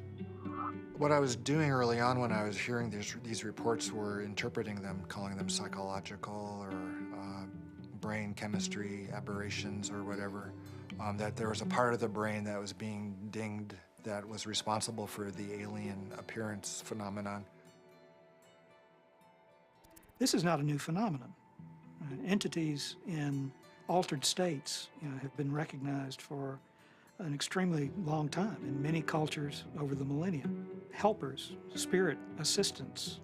K: What I was doing early on when I was hearing these reports were interpreting them, calling them psychological or brain chemistry aberrations or whatever, that there was a part of the brain that was being dinged that was responsible for the alien appearance phenomenon.
M: This is not a new phenomenon. Entities in altered states, have been recognized for an extremely long time in many cultures over the millennia. Helpers, spirit assistants,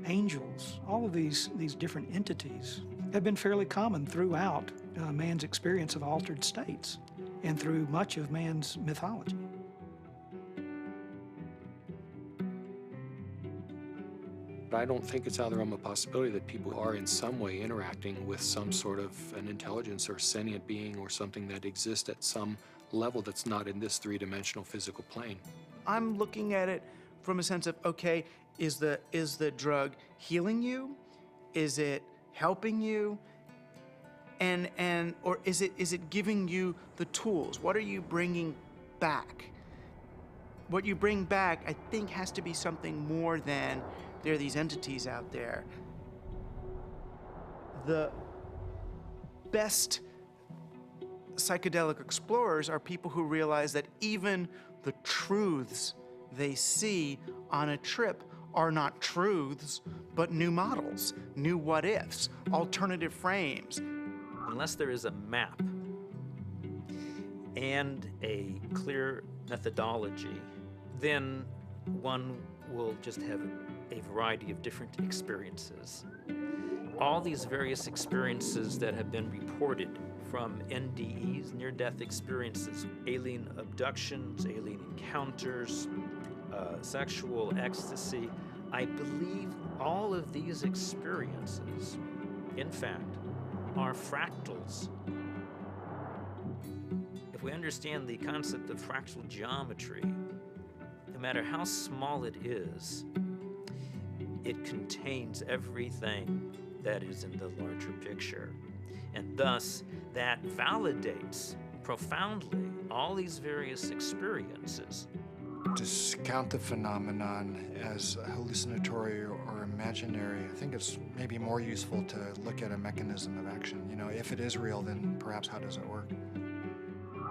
M: angels, all of these different entities have been fairly common throughout man's experience of altered states and through much of man's mythology.
D: I don't think it's out of the realm of possibility that people are in some way interacting with some sort of an intelligence or sentient being or something that exists at some level that's not in this three-dimensional physical plane.
S: I'm looking at it from a sense of, okay, is the drug healing you? Is it helping you? Or is it giving you the tools? What are you bringing back? What you bring back, I think, has to be something more than there are these entities out there. The best psychedelic explorers are people who realize that even the truths they see on a trip are not truths, but new models, new what-ifs, alternative frames.
C: Unless there is a map and a clear methodology, then one will just have a variety of different experiences. All these various experiences that have been reported from NDEs, near-death experiences, alien abductions, alien encounters, sexual ecstasy, I believe all of these experiences, in fact, are fractals. If we understand the concept of fractal geometry, no matter how small it is, it contains everything that is in the larger picture. And thus, that validates profoundly all these various experiences.
K: Discount the phenomenon as hallucinatory or imaginary. I think it's maybe more useful to look at a mechanism of action. If it is real, then perhaps how does it work?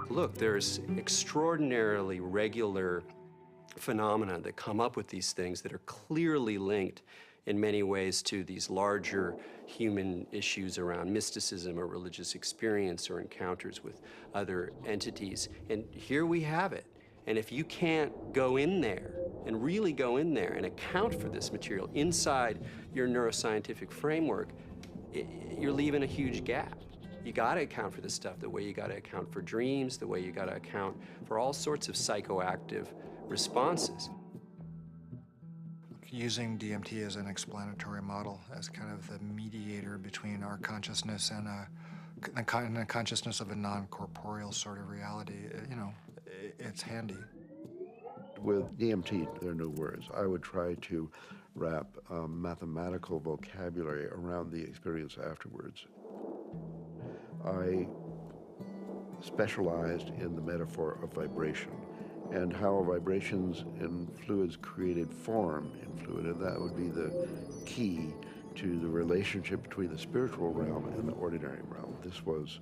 P: Look, there's extraordinarily regular phenomena that come up with these things that are clearly linked in many ways to these larger human issues around mysticism or religious experience or encounters with other entities. And here we have it. And if you can't go in there and really go in there and account for this material inside your neuroscientific framework, you're leaving a huge gap. You got to account for this stuff the way you got to account for dreams, the way you got to account for all sorts of psychoactive responses.
K: Using DMT as an explanatory model, as kind of the mediator between our consciousness and the consciousness of a non-corporeal sort of reality, it's handy.
U: With DMT, there are no words. I would try to wrap mathematical vocabulary around the experience afterwards. I specialized in the metaphor of vibration and how vibrations in fluids created form in fluid, and that would be the key to the relationship between the spiritual realm and the ordinary realm. This was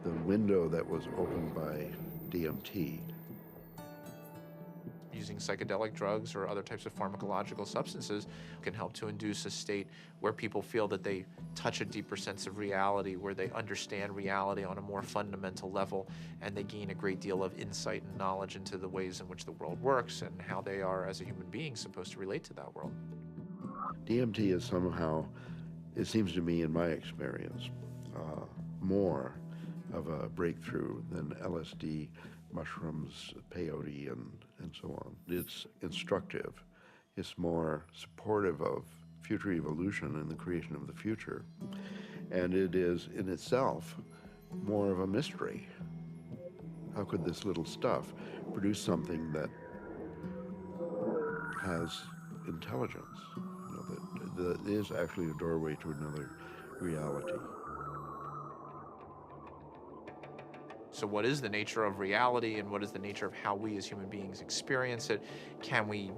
U: the window that was opened by DMT.
R: Using psychedelic drugs or other types of pharmacological substances can help to induce a state where people feel that they touch a deeper sense of reality, where they understand reality on a more fundamental level, and they gain a great deal of insight and knowledge into the ways in which the world works and how they are, as a human being, supposed to relate to that world.
U: DMT is somehow, it seems to me in my experience, more of a breakthrough than LSD, mushrooms, peyote, and so on. It's instructive. It's more supportive of future evolution and the creation of the future. And it is in itself more of a mystery. How could this little stuff produce something that has intelligence, you know, that is actually a doorway to another reality?
R: So what is the nature of reality, and what is the nature of how we as human beings experience it? Can we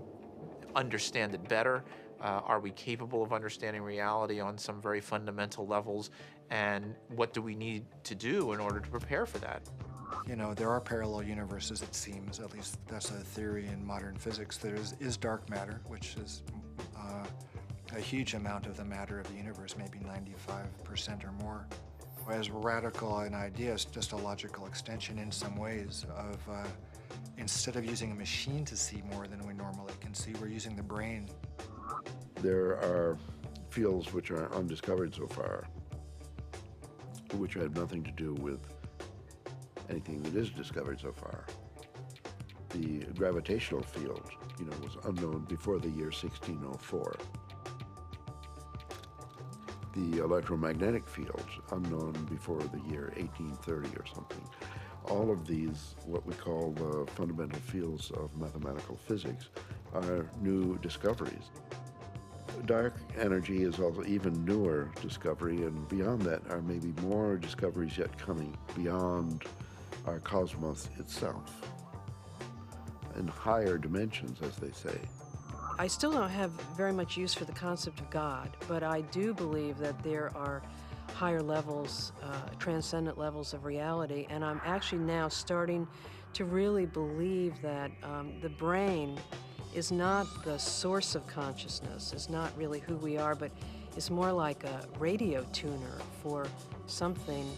R: understand it better? Are we capable of understanding reality on some very fundamental levels? And what do we need to do in order to prepare for that?
K: You know, there are parallel universes, it seems, at least that's a theory in modern physics. There is dark matter, which is a huge amount of the matter of the universe, maybe 95% or more. As radical an idea, it's just a logical extension in some ways of, instead of using a machine to see more than we normally can see, we're using the brain.
U: There are fields which are undiscovered so far, which have nothing to do with anything that is discovered so far. The gravitational field, you know, was unknown before the year 1604. The electromagnetic field, unknown before the year 1830 or something. All of these, what we call the fundamental fields of mathematical physics, are new discoveries. Dark energy is also even newer discovery, and beyond that are maybe more discoveries yet coming beyond our cosmos itself, in higher dimensions, as they say.
F: I still don't have very much use for the concept of God, but I do believe that there are higher levels, transcendent levels of reality, and I'm actually now starting to really believe that the brain is not the source of consciousness, is not really who we are, but is more like a radio tuner for something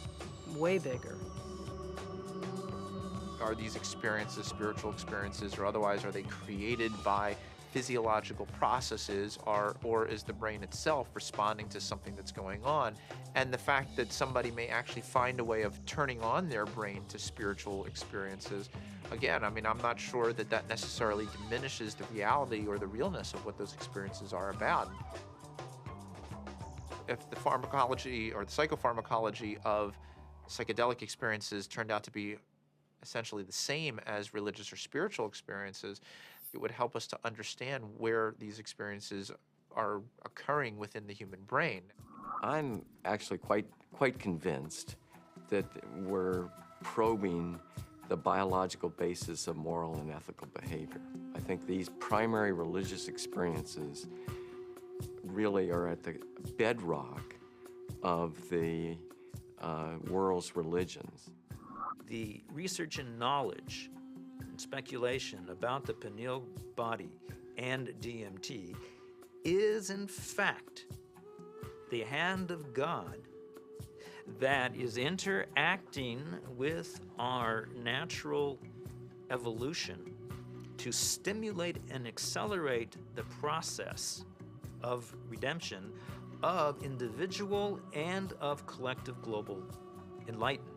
F: way bigger.
R: Are these experiences, spiritual experiences or otherwise, are they created by physiological processes, or is the brain itself responding to something that's going on? And the fact that somebody may actually find a way of turning on their brain to spiritual experiences, again, I mean, I'm not sure that that necessarily diminishes the reality or the realness of what those experiences are about. If the pharmacology or the psychopharmacology of psychedelic experiences turned out to be essentially the same as religious or spiritual experiences, it would help us to understand where these experiences are occurring within the human brain.
W: I'm actually quite convinced that we're probing the biological basis of moral and ethical behavior. I think these primary religious experiences really are at the bedrock of the world's religions.
C: The research and knowledge and speculation about the pineal body and DMT is in fact the hand of God that is interacting with our natural evolution to stimulate and accelerate the process of redemption of individual and of collective global enlightenment.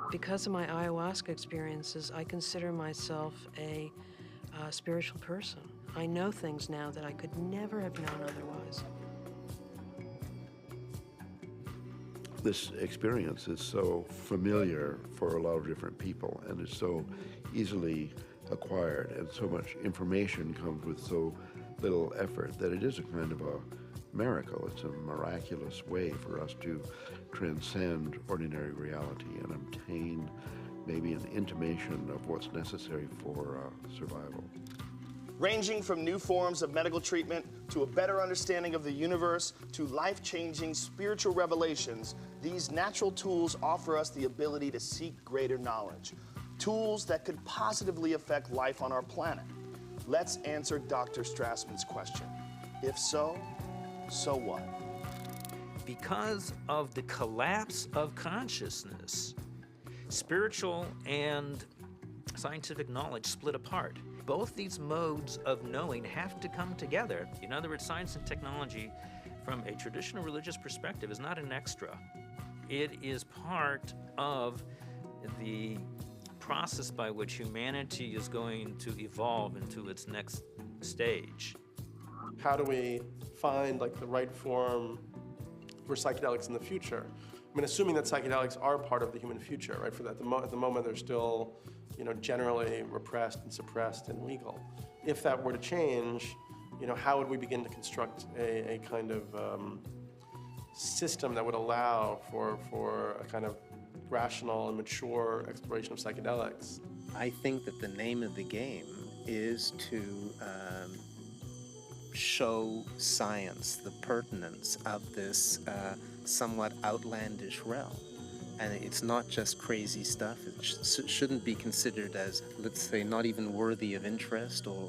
F: Because of my ayahuasca experiences, I consider myself a spiritual person. I know things now that I could never have known otherwise.
U: This experience is so familiar for a lot of different people, and is so easily acquired, and so much information comes with so little effort that it is a kind of a miracle. It's a miraculous way for us to transcend ordinary reality and obtain maybe an intimation of what's necessary for survival.
B: Ranging from new forms of medical treatment to a better understanding of the universe to life-changing spiritual revelations, these natural tools offer us the ability to seek greater knowledge. Tools that could positively affect life on our planet. Let's answer Dr. Strassman's question. If so, so what?
C: Because of the collapse of consciousness, spiritual and scientific knowledge split apart. Both these modes of knowing have to come together. In other words, science and technology, from a traditional religious perspective, is not an extra. It is part of the process by which humanity is going to evolve into its next stage.
V: How do we find like the right form for psychedelics in the future. I mean, assuming that psychedelics are part of the human future, right? For that, at the moment, they're still, you know, generally repressed and suppressed and legal. If that were to change, you know, how would we begin to construct a kind of system that would allow for a kind of rational and mature exploration of psychedelics?
E: I think that the name of the game is to show science the pertinence of this somewhat outlandish realm. And it's not just crazy stuff. It shouldn't be considered as, let's say, not even worthy of interest or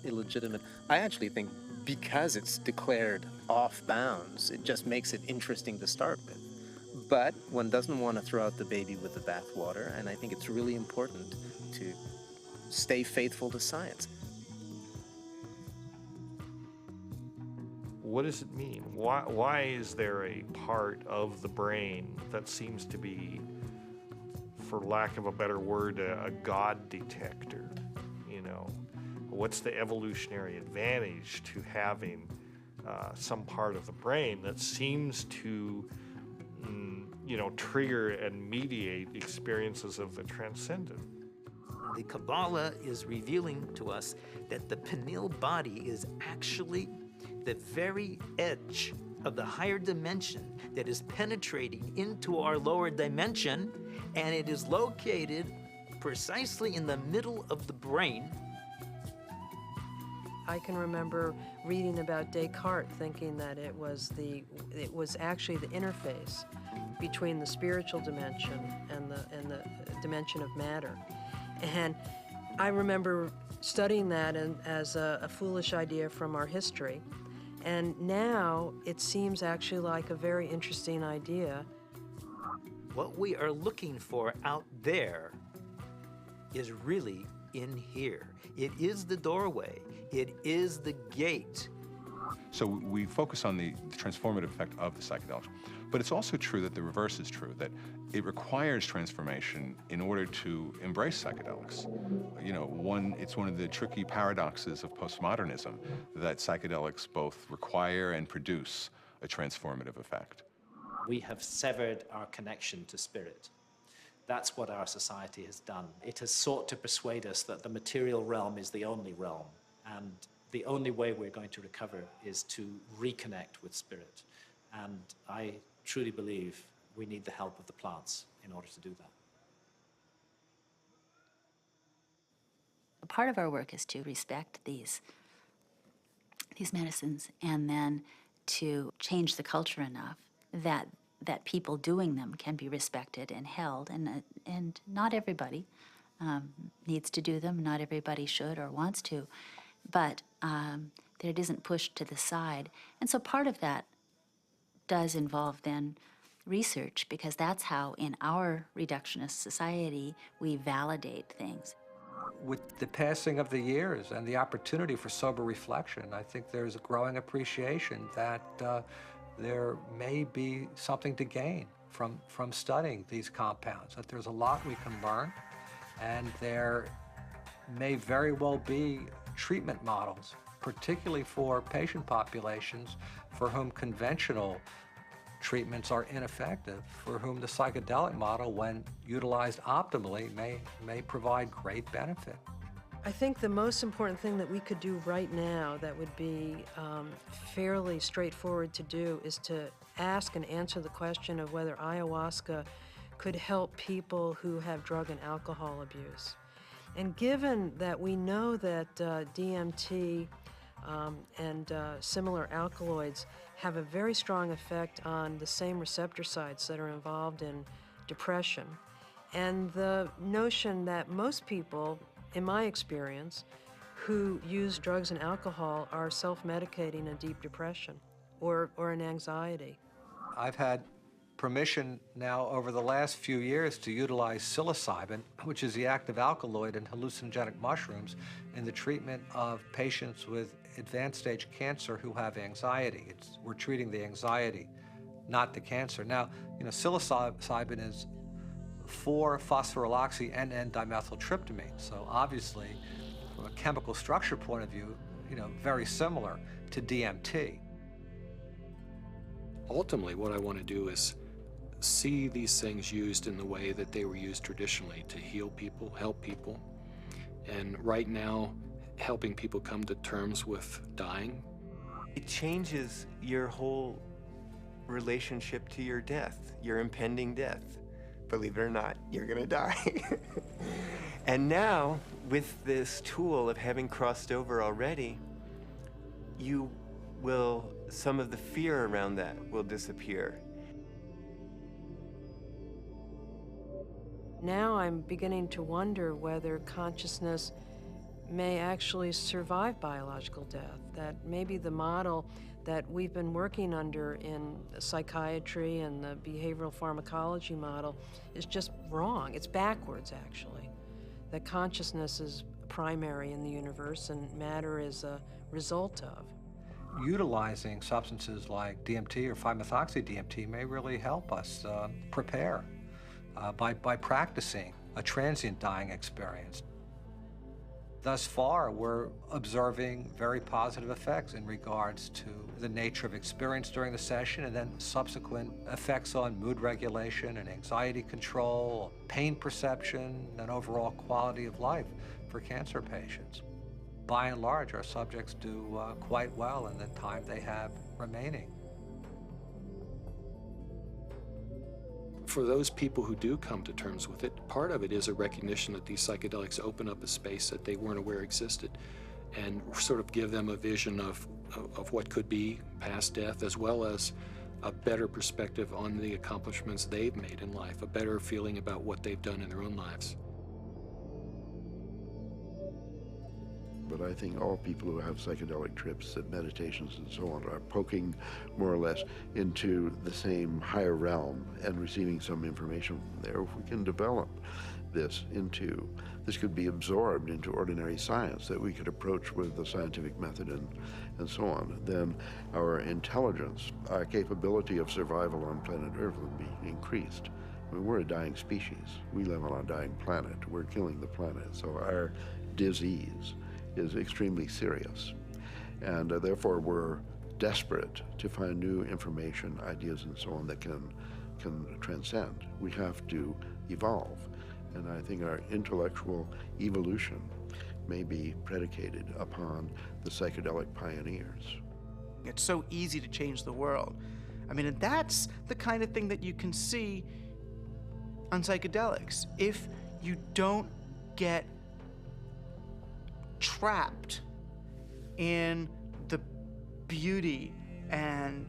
E: illegitimate. I actually think because it's declared off bounds, it just makes it interesting to start with. But one doesn't want to throw out the baby with the bathwater, and I think it's really important to stay faithful to science.
Q: What does it mean? Why is there a part of the brain that seems to be, for lack of a better word, a God detector? You know, what's the evolutionary advantage to having some part of the brain that seems to, you know, trigger and mediate experiences of the transcendent?
C: The Kabbalah is revealing to us that the pineal body is actually the very edge of the higher dimension that is penetrating into our lower dimension, and it is located precisely in the middle of the brain.
F: I can remember reading about Descartes, thinking that it was actually the interface between the spiritual dimension and the dimension of matter. And I remember studying that as a foolish idea from our history. And now it seems actually like a very interesting idea.
C: What we are looking for out there is really in here. It is the doorway. It is the gate.
H: So we focus on the transformative effect of the psychedelics. But it's also true that the reverse is true, that it requires transformation in order to embrace psychedelics. You know, it's one of the tricky paradoxes of postmodernism that psychedelics both require and produce a transformative effect.
I: We have severed our connection to spirit. That's what our society has done. It has sought to persuade us that the material realm is the only realm, and the only way we're going to recover is to reconnect with spirit. And I truly believe we need the help of the plants in order to do that.
X: Part of our work is to respect these medicines and then to change the culture enough that people doing them can be respected and held. And not everybody needs to do them. Not everybody should or wants to. But that it isn't pushed to the side. And so part of that does involve then research, because that's how in our reductionist society we validate things.
Y: With the passing of the years and the opportunity for sober reflection, I think there's a growing appreciation that there may be something to gain from studying these compounds, that there's a lot we can learn, and there may very well be treatment models, particularly for patient populations for whom conventional treatments are ineffective, for whom the psychedelic model, when utilized optimally, may provide great benefit.
F: I think the most important thing that we could do right now that would be fairly straightforward to do is to ask and answer the question of whether ayahuasca could help people who have drug and alcohol abuse. And given that we know that DMT and similar alkaloids have a very strong effect on the same receptor sites that are involved in depression, and the notion that most people, in my experience, who use drugs and alcohol are self-medicating a deep depression or an anxiety.
Y: I've had permission now over the last few years to utilize psilocybin, which is the active alkaloid in hallucinogenic mushrooms, in the treatment of patients with advanced stage cancer who have anxiety. We're treating the anxiety, not the cancer. Now, you know, psilocybin is 4-phosphoryloxy-N,N-dimethyltryptamine, so obviously, from a chemical structure point of view, you know, very similar to DMT.
D: Ultimately, what I want to do is see these things used in the way that they were used traditionally, to heal people, help people. And right now, helping people come to terms with dying.
N: It changes your whole relationship to your death, your impending death. Believe it or not, you're gonna die. And now, with this tool of having crossed over already, some of the fear around that will disappear.
F: Now I'm beginning to wonder whether consciousness may actually survive biological death, that maybe the model that we've been working under in psychiatry and the behavioral pharmacology model is just wrong. It's backwards, actually. That consciousness is primary in the universe and matter is a result of.
Y: Utilizing substances like DMT or 5-methoxy-DMT may really help us prepare by practicing a transient dying experience. Thus far, we're observing very positive effects in regards to the nature of experience during the session and then subsequent effects on mood regulation and anxiety control, pain perception, and overall quality of life for cancer patients. By and large, our subjects do quite well in the time they have remaining.
D: For those people who do come to terms with it, part of it is a recognition that these psychedelics open up a space that they weren't aware existed and sort of give them a vision of what could be past death, as well as a better perspective on the accomplishments they've made in life, a better feeling about what they've done in their own lives.
U: But I think all people who have psychedelic trips and meditations and so on are poking more or less into the same higher realm and receiving some information from there. If we can develop this could be absorbed into ordinary science that we could approach with the scientific method and so on, then our intelligence, our capability of survival on planet Earth would be increased. I mean, we're a dying species. We live on a dying planet. We're killing the planet. So our disease is extremely serious. And therefore, we're desperate to find new information, ideas, and so on that can transcend. We have to evolve. And I think our intellectual evolution may be predicated upon the psychedelic pioneers.
S: It's so easy to change the world. I mean, and that's the kind of thing that you can see on psychedelics. If you don't get trapped in the beauty and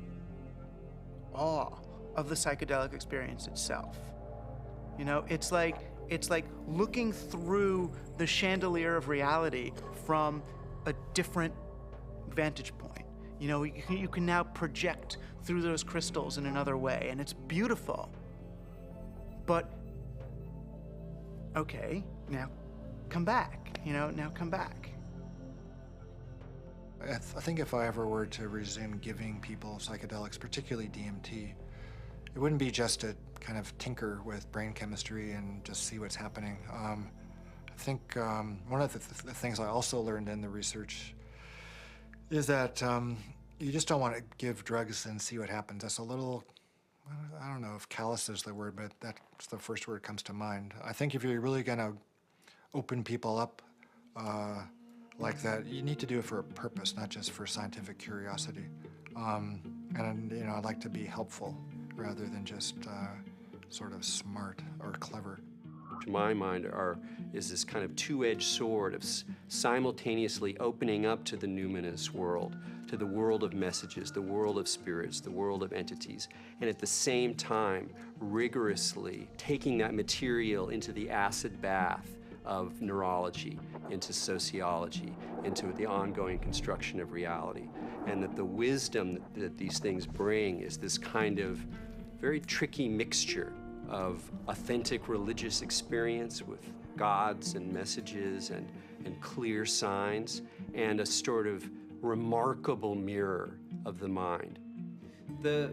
S: awe of the psychedelic experience itself. You know, it's like looking through the chandelier of reality from a different vantage point. You know, you can now project through those crystals in another way, and it's beautiful. But, okay, now come back, you know, now come back.
K: I think if I ever were to resume giving people psychedelics, particularly DMT, it wouldn't be just to kind of tinker with brain chemistry and just see what's happening. I think one of the things I also learned in the research is that you just don't want to give drugs and see what happens. That's a little, I don't know if callous is the word, but that's the first word that comes to mind. I think if you're really going to open people up like that, you need to do it for a purpose, not just for scientific curiosity. And you know, I'd like to be helpful rather than just sort of smart or clever.
W: To my mind, is this kind of two-edged sword of simultaneously opening up to the numinous world, to the world of messages, the world of spirits, the world of entities, and at the same time rigorously taking that material into the acid bath of neurology, into sociology, into the ongoing construction of reality. And that the wisdom that these things bring is this kind of very tricky mixture of authentic religious experience with gods and messages and clear signs, and a sort of remarkable mirror of the mind.
I: The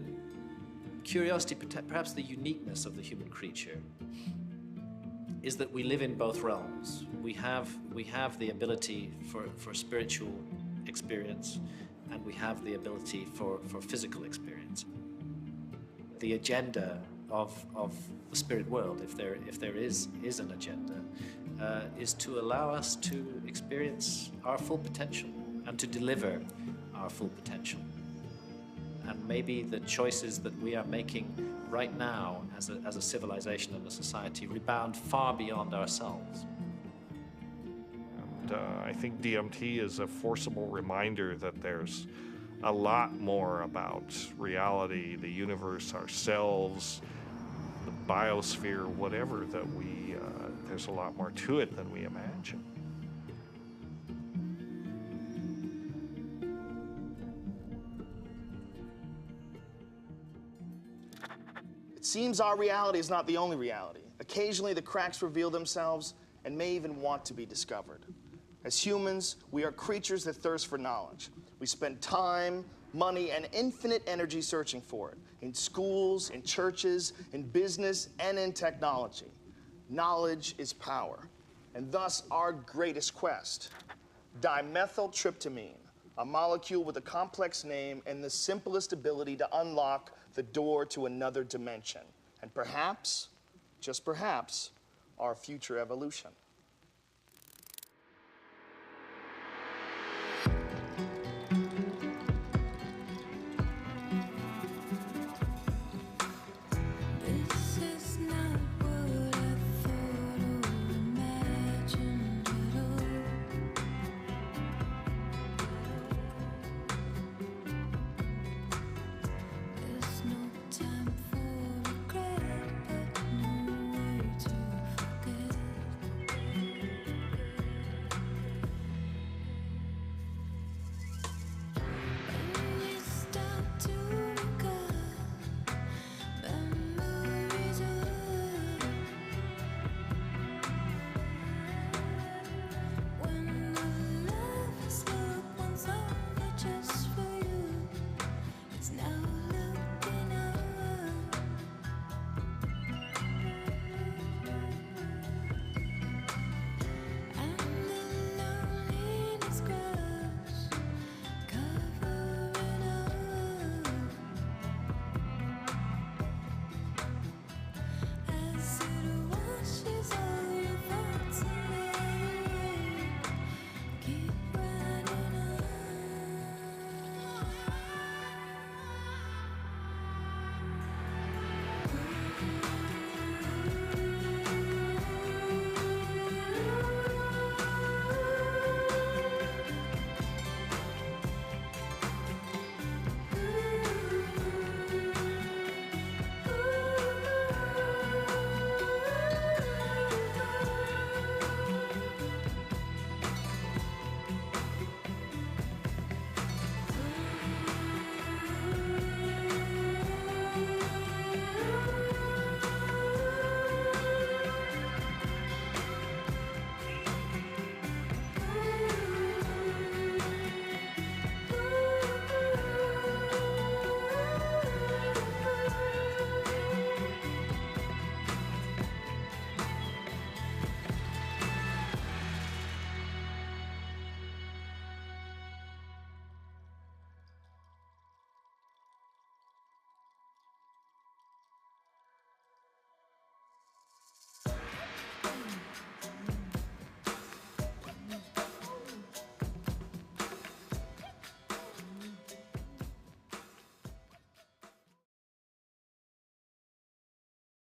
I: curiosity, perhaps the uniqueness of the human creature, is that we live in both realms. We have the ability for spiritual experience, and we have the ability for physical experience. the agenda of the spirit world, if there is an agenda, is to allow us to experience our full potential and to deliver our full potential. And maybe the choices that we are making right now as a civilization and a society rebound far beyond ourselves.
Q: And I think DMT is a forcible reminder that there's a lot more about reality, the universe, ourselves, the biosphere, whatever, that there's a lot more to it than we imagine.
B: It seems our reality is not the only reality. Occasionally, the cracks reveal themselves and may even want to be discovered. As humans, we are creatures that thirst for knowledge. We spend time, money, and infinite energy searching for it, in schools, in churches, in business, and in technology. Knowledge is power, and thus our greatest quest. Dimethyltryptamine, a molecule with a complex name and the simplest ability to unlock the door to another dimension, and perhaps, just perhaps, our future evolution.